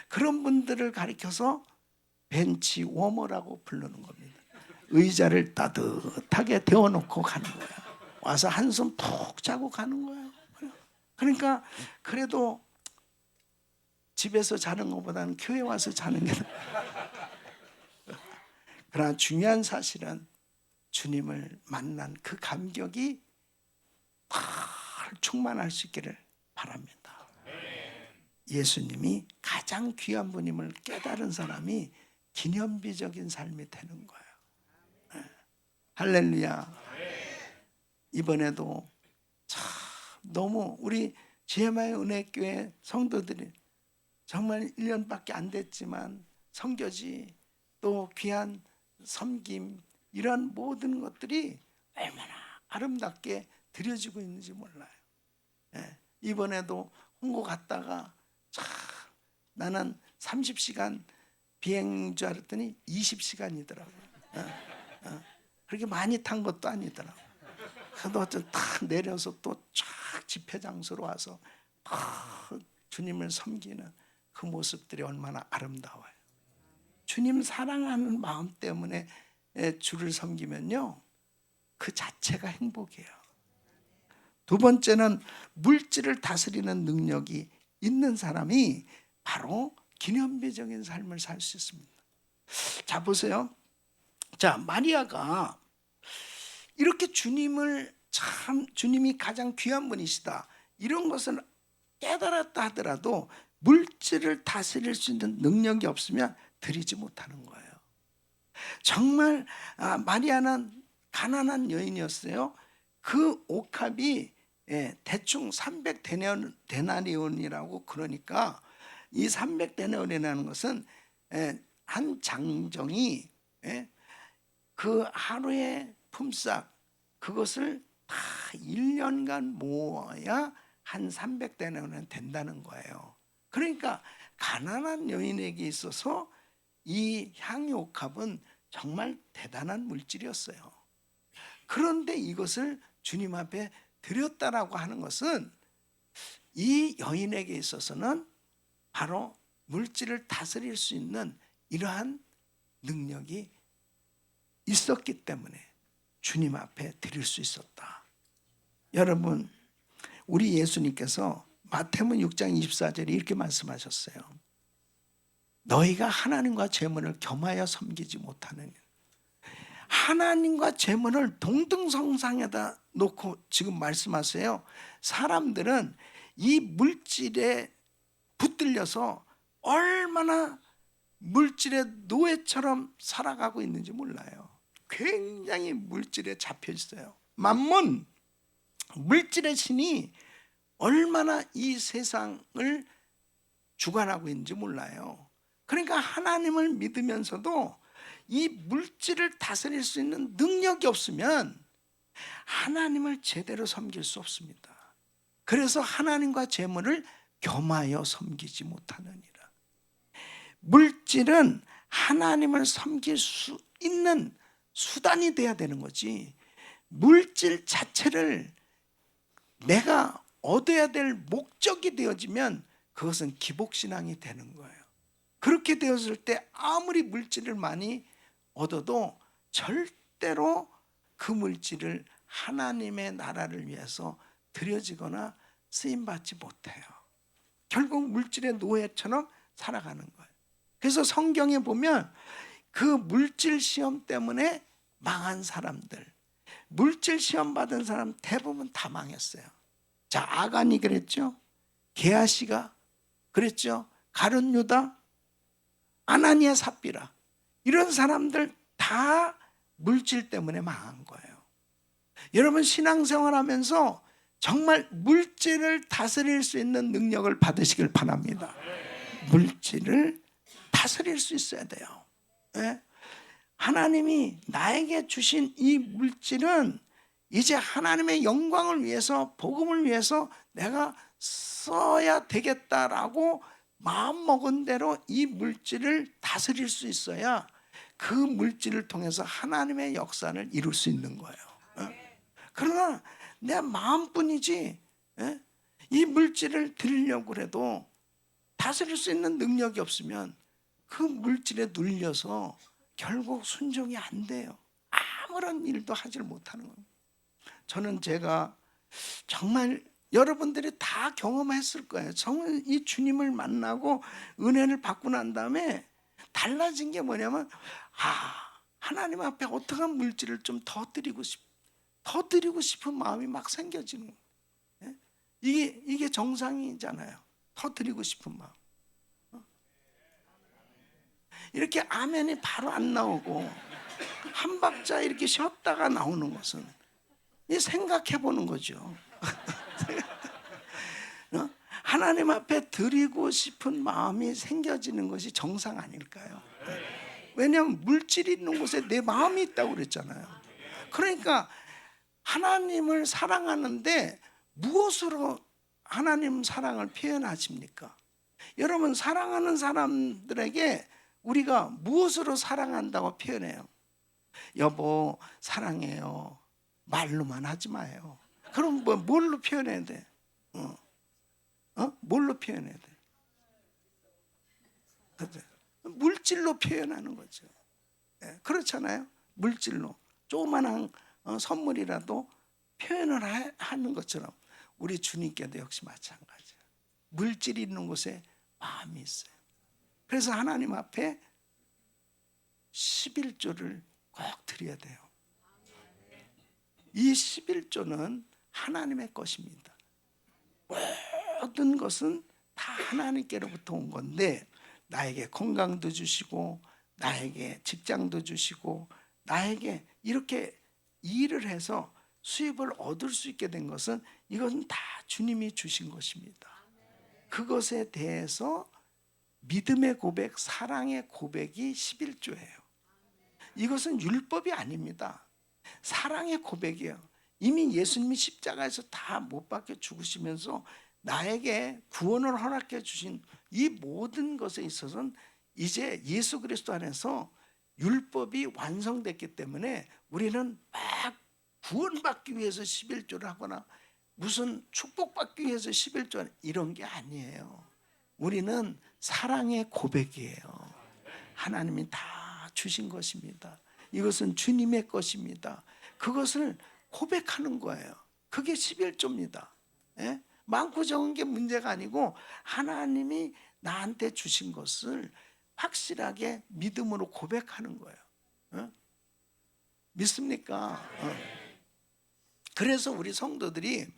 그런 분들을 가리켜서 벤치 워머라고 부르는 겁니다. 의자를 따뜻하게 데워놓고 가는 거예요. 와서 한숨 푹 자고 가는 거예요. 그러니까 그래도 집에서 자는 것보다는 교회 와서 자는 게 그러나 중요한 사실은 주님을 만난 그 감격이 다 충만할 수 있기를 바랍니다. 예수님이 가장 귀한 분임을 깨달은 사람이 기념비적인 삶이 되는 거예요. 할렐루야. 이번에도 참 너무 우리 GMI 은혜교회 성도들이 정말 1년밖에 안 됐지만 성교지, 또 귀한 섬김, 이런 모든 것들이 얼마나 아름답게 드려지고 있는지 몰라요. 이번에도 홍고 갔다가 참 나는 30시간 비행인 줄 알았더니 20시간이더라고요. 그렇게 많이 탄 것도 아니더라고요. 그래도 어쨌든 탁 내려서 또 쫙 집회 장소로 와서 주님을 섬기는 그 모습들이 얼마나 아름다워요. 주님 사랑하는 마음 때문에 주를 섬기면요, 그 자체가 행복이에요. 두 번째는 물질을 다스리는 능력이 있는 사람이 바로 기념비적인 삶을 살 수 있습니다. 자, 보세요. 자, 마리아가 이렇게 주님이 가장 귀한 분이시다, 이런 것을 깨달았다 하더라도 물질을 다스릴 수 있는 능력이 없으면 드리지 못하는 거예요. 정말 마리아는 가난한 여인이었어요. 그 옥합이 대충 300데나리온이라고, 그러니까 이 300데나리온이라는 것은 한 장정이 그 하루의 품삯 그것을 다 1년간 모아야 한 300데나리온 된다는 거예요. 그러니까 가난한 여인에게 있어서 이 향유옥합은 정말 대단한 물질이었어요. 그런데 이것을 주님 앞에 드렸다라고 하는 것은 이 여인에게 있어서는 바로 물질을 다스릴 수 있는 이러한 능력이 있었기 때문에 주님 앞에 드릴 수 있었다. 여러분, 우리 예수님께서 마태복음 6장 24절에 이렇게 말씀하셨어요. 너희가 하나님과 재물을 겸하여 섬기지 못하느냐. 하나님과 재물을 동등성상에다 놓고 지금 말씀하세요. 사람들은 이 물질에 붙들려서 얼마나 물질의 노예처럼 살아가고 있는지 몰라요. 굉장히 물질에 잡혀 있어요. 만몬, 물질의 신이 얼마나 이 세상을 주관하고 있는지 몰라요. 그러니까 하나님을 믿으면서도 이 물질을 다스릴 수 있는 능력이 없으면 하나님을 제대로 섬길 수 없습니다. 그래서 하나님과 재물을 겸하여 섬기지 못하느니라. 물질은 하나님을 섬길 수 있는 수단이 돼야 되는 거지, 물질 자체를 내가 얻어야 될 목적이 되어지면 그것은 기복신앙이 되는 거예요. 그렇게 되었을 때 아무리 물질을 많이 얻어도 절대로 그 물질을 하나님의 나라를 위해서 드려지거나 쓰임받지 못해요. 결국 물질의 노예처럼 살아가는 거예요. 그래서 성경에 보면 그 물질 시험 때문에 망한 사람들, 물질 시험 받은 사람 대부분 다 망했어요. 자, 아간이 그랬죠. 게하시가 그랬죠. 가룟 유다, 아나니아 삽비라, 이런 사람들 다 물질 때문에 망한 거예요. 여러분, 신앙생활 하면서 정말 물질을 다스릴 수 있는 능력을 받으시길 바랍니다. 물질을 다스릴 수 있어야 돼요. 네? 하나님이 나에게 주신 이 물질은 이제 하나님의 영광을 위해서, 복음을 위해서 내가 써야 되겠다라고 마음먹은 대로 이 물질을 다스릴 수 있어야 그 물질을 통해서 하나님의 역사를 이룰 수 있는 거예요. 그러나 내 마음뿐이지 이 물질을 드리려고 해도 다스릴 수 있는 능력이 없으면 그 물질에 눌려서 결국 순종이 안 돼요. 아무런 일도 하질 못하는 겁니다. 저는 제가 정말 여러분들이 다 경험했을 거예요. 정말 이 주님을 만나고 은혜를 받고 난 다음에 달라진 게 뭐냐면, 하나님 앞에 어떻게 하면 물질을 좀 더 드리고 싶은 마음이 막 생겨지는 거예요. 이게 정상이잖아요. 더 드리고 싶은 마음. 이렇게 아멘이 바로 안 나오고 한 박자 이렇게 쉬었다가 나오는 것은 생각해 보는 거죠. 하나님 앞에 드리고 싶은 마음이 생겨지는 것이 정상 아닐까요? 왜냐하면 물질이 있는 곳에 내 마음이 있다고 그랬잖아요. 그러니까 하나님을 사랑하는데 무엇으로 하나님 사랑을 표현하십니까? 여러분, 사랑하는 사람들에게 우리가 무엇으로 사랑한다고 표현해요? 여보 사랑해요 말로만 하지 마요. 그럼 뭘로 표현해야 돼? 뭘로 표현해야 돼? 물질로 표현하는 거죠. 그렇잖아요. 물질로 조그만한 선물이라도 표현을 하는 것처럼 우리 주님께도 역시 마찬가지예요. 물질이 있는 곳에 마음이 있어요. 그래서 하나님 앞에 11조를 꼭 드려야 돼요. 이 11조는 하나님의 것입니다. 모든 것은 다 하나님께로부터 온 건데, 나에게 건강도 주시고 나에게 직장도 주시고 나에게 이렇게 일을 해서 수입을 얻을 수 있게 된 것은 이것은 다 주님이 주신 것입니다. 그것에 대해서 믿음의 고백, 사랑의 고백이 11조예요. 이것은 율법이 아닙니다. 사랑의 고백이에요. 이미 예수님이 십자가에서 다 못 박혀 죽으시면서 나에게 구원을 허락해 주신 이 모든 것에 있어서는 이제 예수 그리스도 안에서 율법이 완성됐기 때문에 우리는 막 구원받기 위해서 11조를 하거나 무슨 축복받기 위해서 11조 이런 게 아니에요. 우리는 사랑의 고백이에요. 하나님이 다 주신 것입니다. 이것은 주님의 것입니다. 그것을 고백하는 거예요. 그게 11조입니다. 예? 많고 적은 게 문제가 아니고 하나님이 나한테 주신 것을 확실하게 믿음으로 고백하는 거예요. 예? 믿습니까? 그래서 우리 성도들이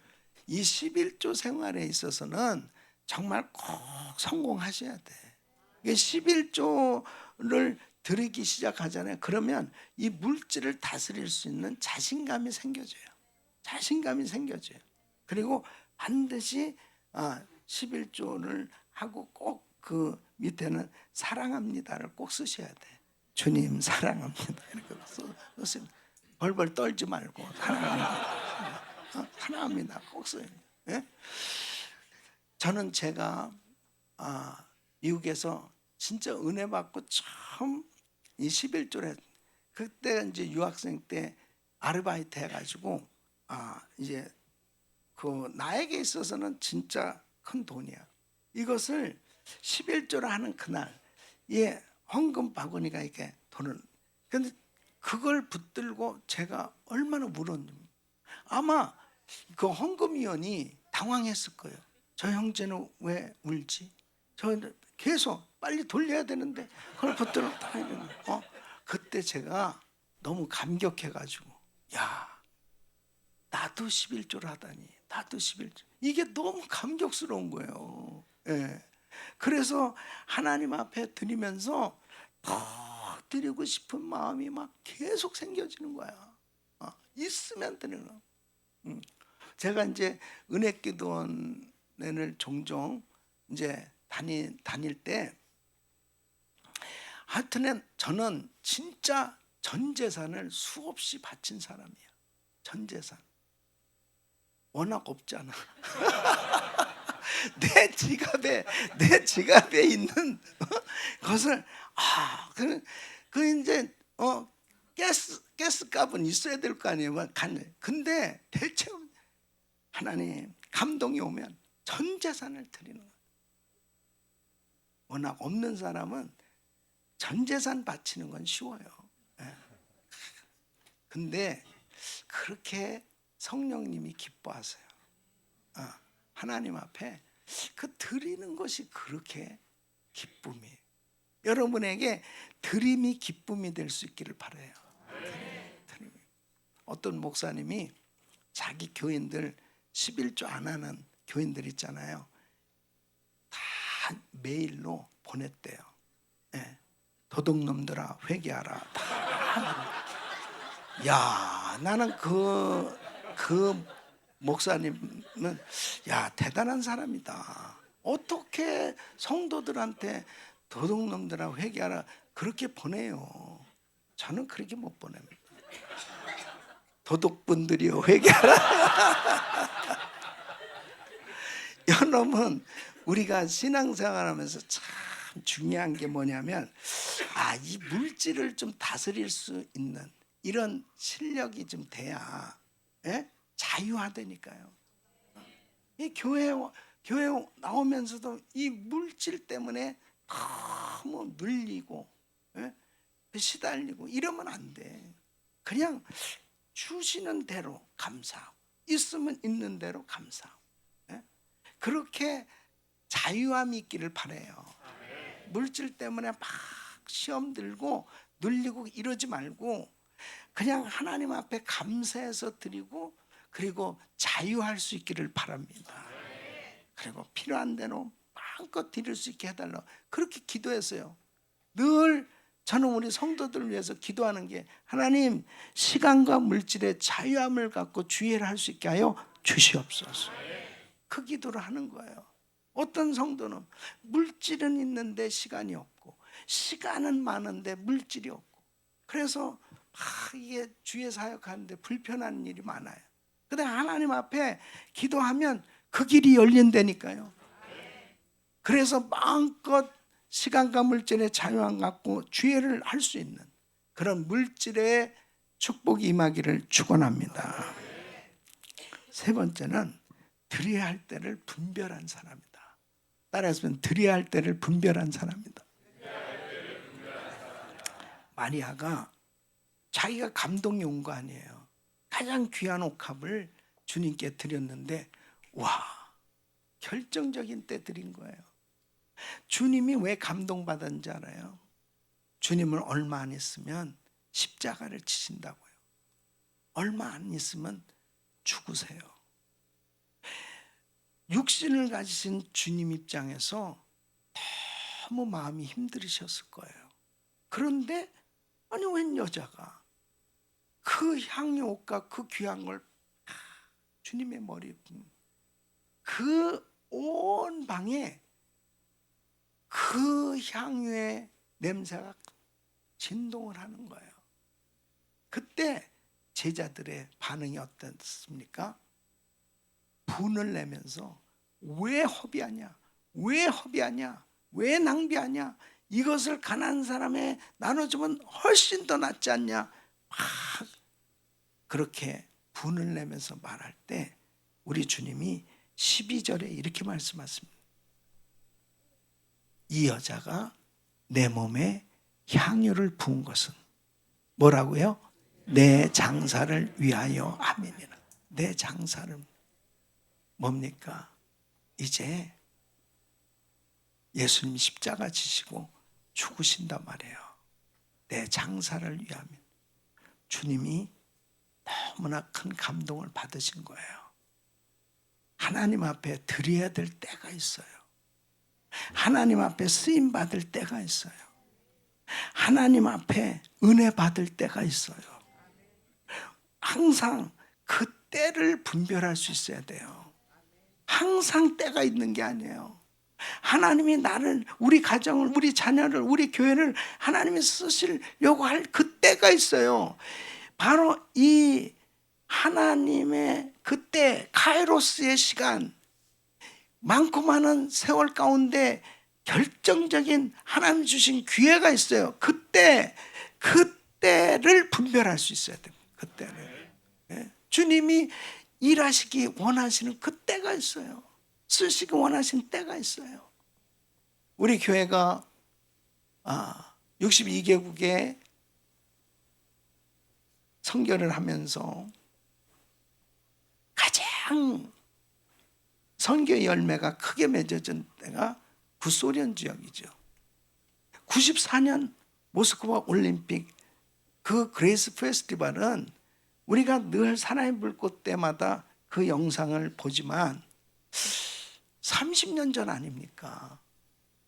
이 11조 생활에 있어서는 정말 꼭 성공하셔야 돼. 11조를 드리기 시작하잖아요. 그러면 이 물질을 다스릴 수 있는 자신감이 생겨져요. 자신감이 생겨져요. 그리고 반드시 11조를 하고 꼭 그 밑에는 사랑합니다를 꼭 쓰셔야 돼. 주님 사랑합니다. 이렇게 쓰면 벌벌 떨지 말고 사랑합니다. 사랑합니다. 꼭 써요. 예? 저는 제가 미국에서 진짜 은혜 받고 처음 이 11조를 그때 이제 유학생 때 아르바이트 해가지고 이제 그 나에게 있어서는 진짜 큰 돈이야. 이것을 11조를 하는 그날 헌금 바구니가 이렇게 돈을 근데 그걸 붙들고 제가 얼마나 울었는지 아마 그 헌금위원이 당황했을 거예요. 저 형제는 왜 울지? 저 계속 빨리 돌려야 되는데 그걸 붙들어 그때 제가 너무 감격해가지고 야 나도 11조를 하다니 나도 11조 이게 너무 감격스러운 거예요. 예. 그래서 하나님 앞에 드리면서 더 드리고 싶은 마음이 막 계속 생겨지는 거야. 있으면 드리는 거야. 제가 이제 은혜기도원을 종종 이제 다닐 때 하여튼 저는 진짜 전 재산을 수없이 바친 사람이야. 전 재산. 워낙 없잖아. 내 지갑에 있는 것을 그 이제 가스 값은 있어야 될 거 아니에요. 근데 대체 하나님 감동이 오면 전 재산을 드리는 거예요. 워낙 없는 사람은 전 재산 바치는 건 쉬워요. 근데 그렇게 성령님이 기뻐하세요. 하나님 앞에 그 드리는 것이 그렇게 기쁨이에요. 여러분에게 드림이 기쁨이 될 수 있기를 바라요. 드림이. 어떤 목사님이 자기 교인들 11조 안 하는 교인들 있잖아요. 다 메일로 보냈대요. 도둑놈들아 회개하라. 야 나는 그 목사님은 야 대단한 사람이다. 어떻게 성도들한테 도둑놈들아 회개하라 그렇게 보내요. 저는 그렇게 못 보냅니다. 도둑분들이요 회개하라. 여러분 우리가 신앙생활하면서 참 중요한 게 뭐냐면 이 물질을 좀 다스릴 수 있는 이런 실력이 좀 돼야 자유화되니까요. 이 교회 나오면서도 이 물질 때문에 너무 눌리고 시달리고 이러면 안 돼. 그냥 주시는 대로 감사하고 있으면 있는 대로 감사하고 그렇게 자유함이 있기를 바라요. 물질 때문에 막 시험 들고 눌리고 이러지 말고 그냥 하나님 앞에 감사해서 드리고 그리고 자유할 수 있기를 바랍니다. 그리고 필요한 대로 마음껏 드릴 수 있게 해달라고 그렇게 기도했어요. 늘 저는 우리 성도들을 위해서 기도하는 게 하나님 시간과 물질의 자유함을 갖고 주의를 할 수 있게 하여 주시옵소서. 그 기도를 하는 거예요. 어떤 성도는 물질은 있는데 시간이 없고 시간은 많은데 물질이 없고 그래서 이게 주의 사역하는데 불편한 일이 많아요. 근데 하나님 앞에 기도하면 그 길이 열린다니까요. 그래서 마음껏 시간과 물질의 자유함 갖고 주의를 할 수 있는 그런 물질의 축복이 임하기를 축원합니다. 세 번째는 드려야 할 때를 분별한 사람이다. 따라해서 드려야 할 때를 분별한 사람이다. 마리아가 자기가 감동이 온 거 아니에요. 가장 귀한 옥합을 주님께 드렸는데 와, 결정적인 때 드린 거예요. 주님이 왜 감동받았는지 알아요? 주님을 얼마 안 있으면 십자가를 치신다고요. 얼마 안 있으면 죽으세요. 육신을 가지신 주님 입장에서 너무 마음이 힘들으셨을 거예요. 그런데 아니 웬 여자가 그 향유옷과 그 귀한 걸 주님의 머리에 그 온 방에 그 향유의 냄새가 진동을 하는 거예요. 그때 제자들의 반응이 어땠습니까? 분을 내면서 왜 허비하냐? 왜 허비하냐? 왜 낭비하냐? 이것을 가난한 사람에 나눠주면 훨씬 더 낫지 않냐? 막 그렇게 분을 내면서 말할 때 우리 주님이 12절에 이렇게 말씀하십니다. 이 여자가 내 몸에 향유를 부은 것은 뭐라고요? 내 장사를 위하여 함이니라. 내 장사를 뭡니까? 이제 예수님 십자가 지시고 죽으신단 말이에요. 내 장사를 위하면 주님이 너무나 큰 감동을 받으신 거예요. 하나님 앞에 드려야 될 때가 있어요. 하나님 앞에 쓰임 받을 때가 있어요. 하나님 앞에 은혜 받을 때가 있어요. 항상 그 때를 분별할 수 있어야 돼요. 항상 때가 있는 게 아니에요. 하나님이 나를, 우리 가정을, 우리 자녀를, 우리 교회를 하나님이 쓰시려고 할 그 때가 있어요. 바로 이 하나님의 그때 카이로스의 시간, 많고 많은 세월 가운데 결정적인 하나님 주신 기회가 있어요. 그때를 분별할 수 있어야 됩니다. 그때를. 주님이 일하시기 원하시는 그때가 있어요. 쓰시기 원하시는 때가 있어요. 우리 교회가 62개국에 선교를 하면서 가장 선교 열매가 크게 맺어진 때가 구소련 지역이죠. 94년 모스크바 올림픽 그 그레이스 페스티벌은 우리가 늘 사나이 불꽃 때마다 그 영상을 보지만 30년 전 아닙니까?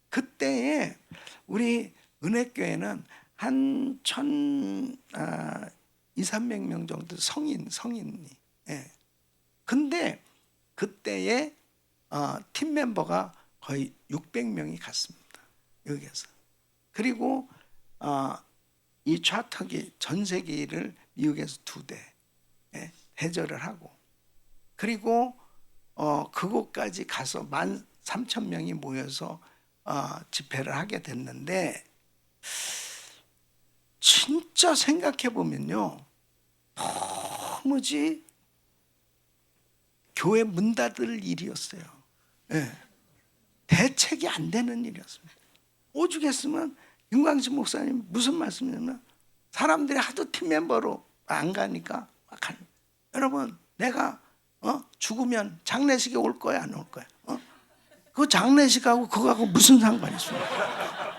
그때에 우리 은혜교회는 한 200~300명 정도 성인이. 예. 근데 그때에 팀 멤버가 거의 600명이 갔습니다. 여기에서. 그리고 이 차터기 전세기를 미국에서 2대 대절을 하고, 그리고 그곳까지 가서 13,000명이 모여서 집회를 하게 됐는데, 진짜 생각해 보면요, 도무지 교회 문 닫을 일이었어요. 네. 대책이 안 되는 일이었습니다. 오죽했으면 윤광식 목사님 무슨 말씀이냐면, 사람들이 하도 팀 멤버로 안 가니까 여러분, 내가 죽으면 장례식에 올 거야 안 올 거야? 그 장례식하고 그거하고 무슨 상관이 있습니까?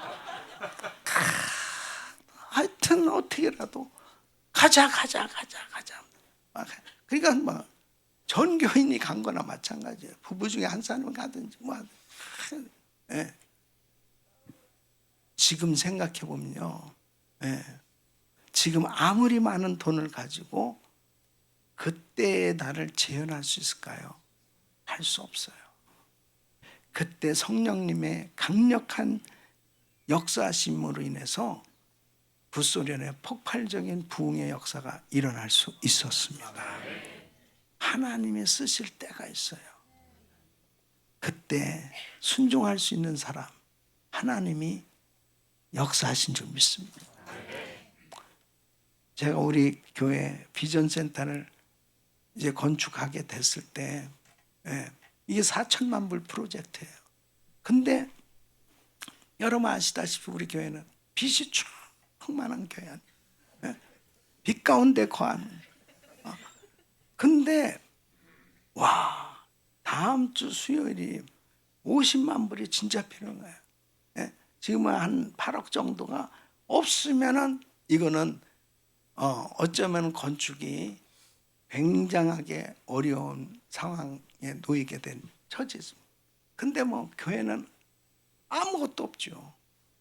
하여튼 어떻게라도 가자. 그러니까 뭐 전교인이 간 거나 마찬가지예요. 부부 중에 한 사람은 가든지 뭐 하든지. 예. 지금 생각해 보면요, 지금 아무리 많은 돈을 가지고 그때의 나를 재현할 수 있을까요? 할 수 없어요. 그때 성령님의 강력한 역사하심으로 인해서 구소련의 폭발적인 부흥의 역사가 일어날 수 있었습니다. 하나님이 쓰실 때가 있어요. 그때 순종할 수 있는 사람, 하나님이 역사하신 줄 믿습니다. 제가 우리 교회 비전센터를 이제 건축하게 됐을 때, 이게 4천만 불 프로젝트예요. 근데 여러분 아시다시피 우리 교회는 빚이 충만한 교회 아니에요. 빚 가운데 거하는. 근데 와, 다음 주 수요일이 50만 불이 진짜 필요한 거예요. 지금은 한 8억 정도가 없으면은 이거는 어쩌면 건축이 굉장하게 어려운 상황에 놓이게 된 처지입니다. 근데 뭐 교회는 아무것도 없죠.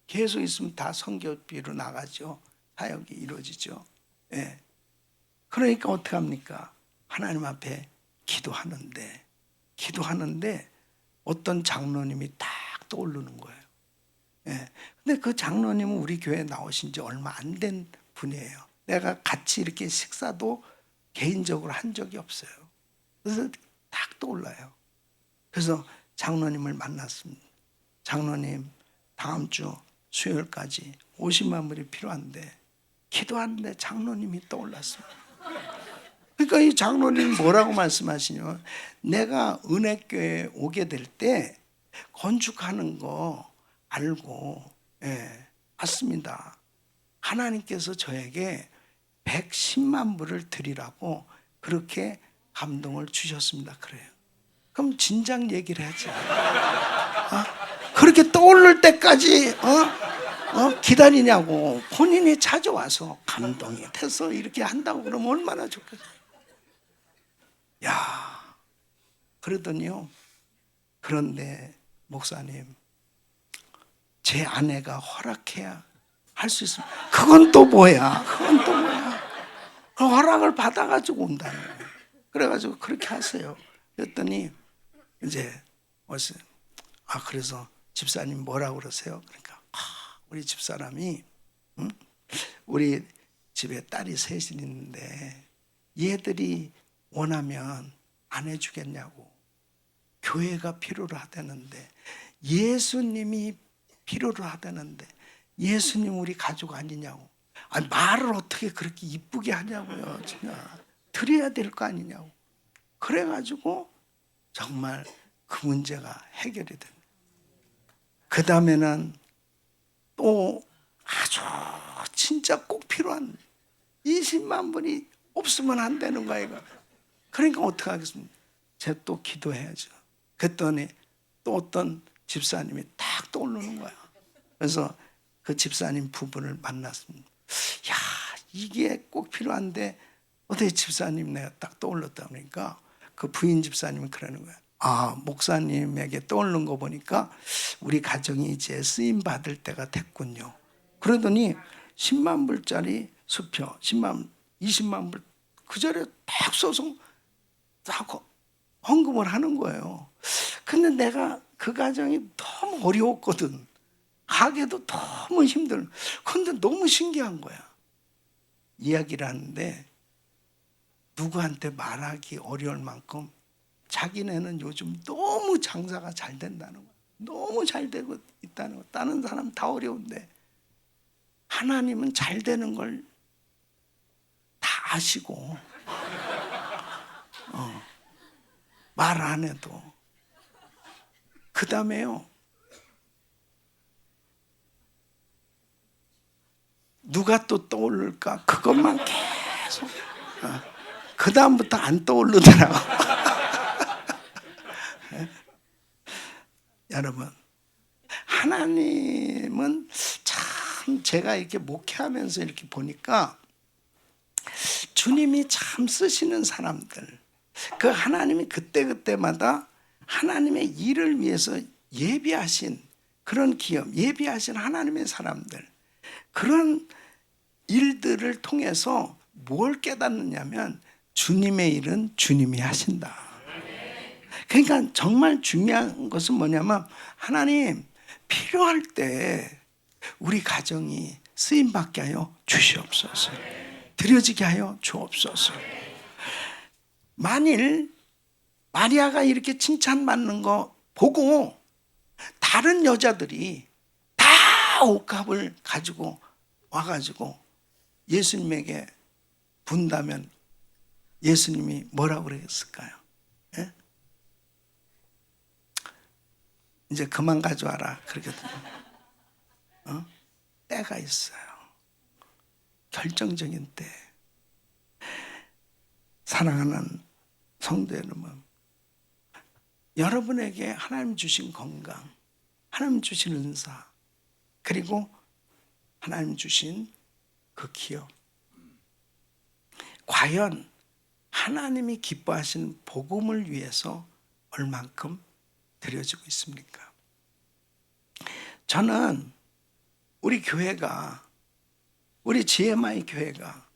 계속 있으면 다 선교비로 나가죠. 사역이 이루어지죠. 그러니까 어떻게 합니까? 하나님 앞에 기도하는데 어떤 장로님이 딱 떠오르는 거예요. 근데 그 장로님은 우리 교회에 나오신 지 얼마 안 된 분이에요. 내가 같이 이렇게 식사도 개인적으로 한 적이 없어요. 그래서 딱 떠올라요. 그래서 장로님을 만났습니다. 장로님, 다음 주 수요일까지 50만 불이 필요한데 기도하는데 장로님이 떠올랐습니다. 그러니까 이 장로님이 뭐라고 말씀하시냐면, 내가 은혜교회에 오게 될 때 건축하는 거 알고 왔습니다. 하나님께서 저에게 110만 불을 드리라고 그렇게 감동을 주셨습니다. 그래요. 그럼 진작 얘기를 하지. 그렇게 떠오를 때까지 기다리냐고. 본인이 찾아와서 감동이 돼서 이렇게 한다고 그러면 얼마나 좋겠어요. 야, 그러더니요. 그런데 목사님, 제 아내가 허락해야 할 수 있습니다. 그건 또 뭐야? 그 허락을 받아가지고 온다는 거예요. 그래가지고 그렇게 하세요. 그랬더니 이제 왔어요. 그래서 집사님 뭐라고 그러세요? 그러니까 우리 집사람이 우리 집에 딸이 셋이 있는데 얘들이 원하면 안 해주겠냐고. 교회가 필요로 하다는데, 예수님이 필요로 하다는데, 예수님 우리 가족 아니냐고. 말을 어떻게 그렇게 이쁘게 하냐고요. 진짜 드려야 될 거 아니냐고. 그래가지고 정말 그 문제가 해결이 됩니다. 그 다음에는 또 아주 진짜 꼭 필요한 20만 불이 없으면 안 되는 거예요. 그러니까 어떻게 하겠습니까? 제가 또 기도해야죠. 그랬더니 또 어떤 집사님이 딱 떠오르는 거야. 그래서 그 집사님 부부를 만났습니다. 야, 이게 꼭 필요한데 어떻게 집사님 내가 딱 떠올랐다 그러니까 그 부인 집사님은 그러는 거야. 목사님에게 떠오르는 거 보니까 우리 가정이 이제 쓰임 받을 때가 됐군요. 그러더니 10만 불짜리 수표, 20만 불 그 자리에 딱 써서 딱 헌금을 하는 거예요. 근데 내가 그 가정이 너무 어려웠거든. 가게도 너무 힘들어. 근데 너무 신기한 거야. 이야기를 하는데 누구한테 말하기 어려울 만큼 자기네는 요즘 너무 장사가 잘 된다는 거야. 너무 잘 되고 있다는 거야. 다른 사람 다 어려운데 하나님은 잘 되는 걸 다 아시고 말 안 해도. 그 다음에요, 누가 또 떠오를까 그것만 계속. 그 다음부터 안 떠오르더라고. 여러분, 하나님은 참, 제가 이렇게 목회하면서 이렇게 보니까 주님이 참 쓰시는 사람들, 그 하나님이 그때그때마다 하나님의 일을 위해서 예비하신 그런 기업, 예비하신 하나님의 사람들, 그런 일들을 통해서 뭘 깨닫느냐면 주님의 일은 주님이 하신다. 그러니까 정말 중요한 것은 뭐냐면, 하나님 필요할 때 우리 가정이 쓰임받게 하여 주시옵소서. 드려지게 하여 주옵소서. 만일 마리아가 이렇게 칭찬받는 거 보고 다른 여자들이 다 옷값을 가지고 와가지고 예수님에게 분다면 예수님이 뭐라고 그랬을까요? 예? 이제 그만 가져와라 그러거든요. 때가 있어요. 결정적인 때. 사랑하는 성도 여러분, 여러분에게 하나님 주신 건강, 하나님 주신 은사, 그리고 하나님 주신 그 기업, 과연 하나님이 기뻐하시는 복음을 위해서 얼만큼 드려지고 있습니까? 저는 우리 교회가, 우리 GMI 교회가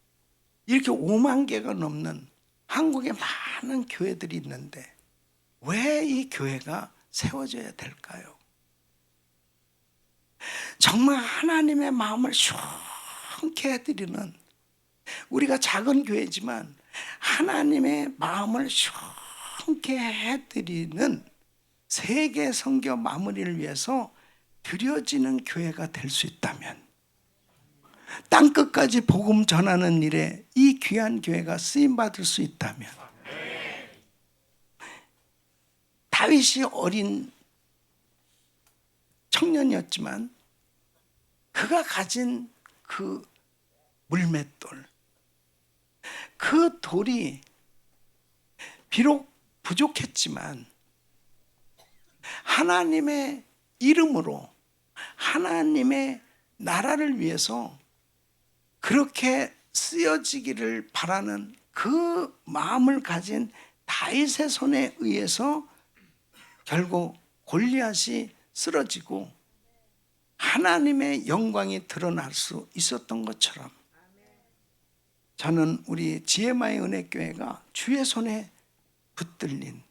이렇게 5만 개가 넘는 한국에 많은 교회들이 있는데 왜 이 교회가 세워져야 될까요? 정말 하나님의 마음을 시원케 해드리는, 우리가 작은 교회지만 하나님의 마음을 시원케 해드리는 세계 선교 마무리를 위해서 드려지는 교회가 될 수 있다면, 땅끝까지 복음 전하는 일에 이 귀한 교회가 쓰임받을 수 있다면, 다윗이 어린 청년이었지만 그가 가진 그 물맷돌, 그 돌이 비록 부족했지만 하나님의 이름으로 하나님의 나라를 위해서 그렇게 쓰여지기를 바라는 그 마음을 가진 다윗의 손에 의해서 결국 골리앗이 쓰러지고 하나님의 영광이 드러날 수 있었던 것처럼, 저는 우리 GMI 은혜교회가 주의 손에 붙들린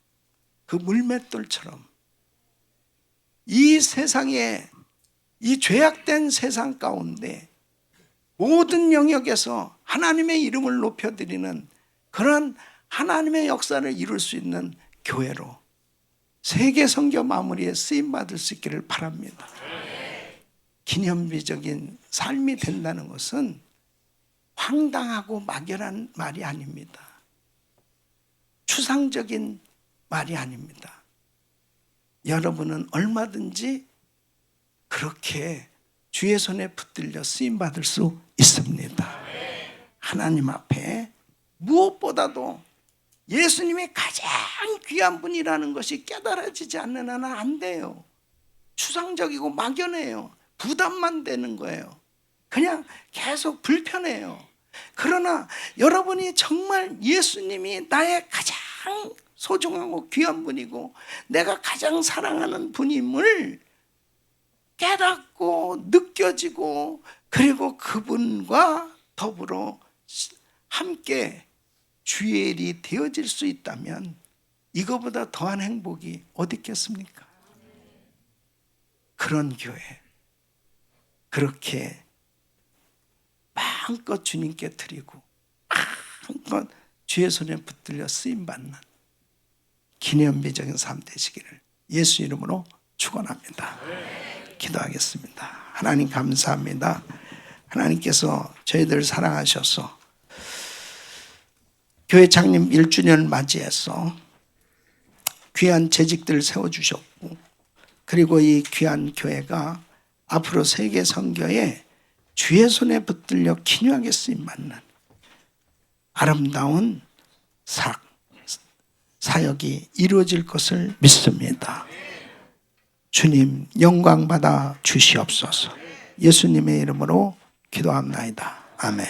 그 물맷돌처럼 이 세상에, 이 죄악된 세상 가운데 모든 영역에서 하나님의 이름을 높여드리는 그런 하나님의 역사를 이룰 수 있는 교회로 세계 선교 마무리에 쓰임받을 수 있기를 바랍니다. 기념비적인 삶이 된다는 것은 황당하고 막연한 말이 아닙니다. 추상적인 말이 아닙니다. 여러분은 얼마든지 그렇게 주의 손에 붙들려 쓰임받을 수 있습니다. 하나님 앞에 무엇보다도 예수님이 가장 귀한 분이라는 것이 깨달아지지 않는 한은 안 돼요. 추상적이고 막연해요. 부담만 되는 거예요. 그냥 계속 불편해요. 그러나 여러분이 정말 예수님이 나의 가장 소중하고 귀한 분이고 내가 가장 사랑하는 분임을 깨닫고 느껴지고, 그리고 그분과 더불어 함께 주의 일이 되어질 수 있다면 이거보다 더한 행복이 어디 있겠습니까? 그런 교회, 그렇게 마음껏 주님께 드리고 마음껏 주의 손에 붙들려 쓰임받는 기념비적인 삶 되시기를 예수 이름으로 축원합니다. 기도하겠습니다. 하나님 감사합니다. 하나님께서 저희들 사랑하셔서 교회 창립 1주년을 맞이해서 귀한 재직들을 세워주셨고, 그리고 이 귀한 교회가 앞으로 세계 선교에 주의 손에 붙들려 기묘하게 쓰임받는 아름다운 사역이 이루어질 것을 믿습니다. 주님 영광받아 주시옵소서. 예수님의 이름으로 기도합나이다. 아멘.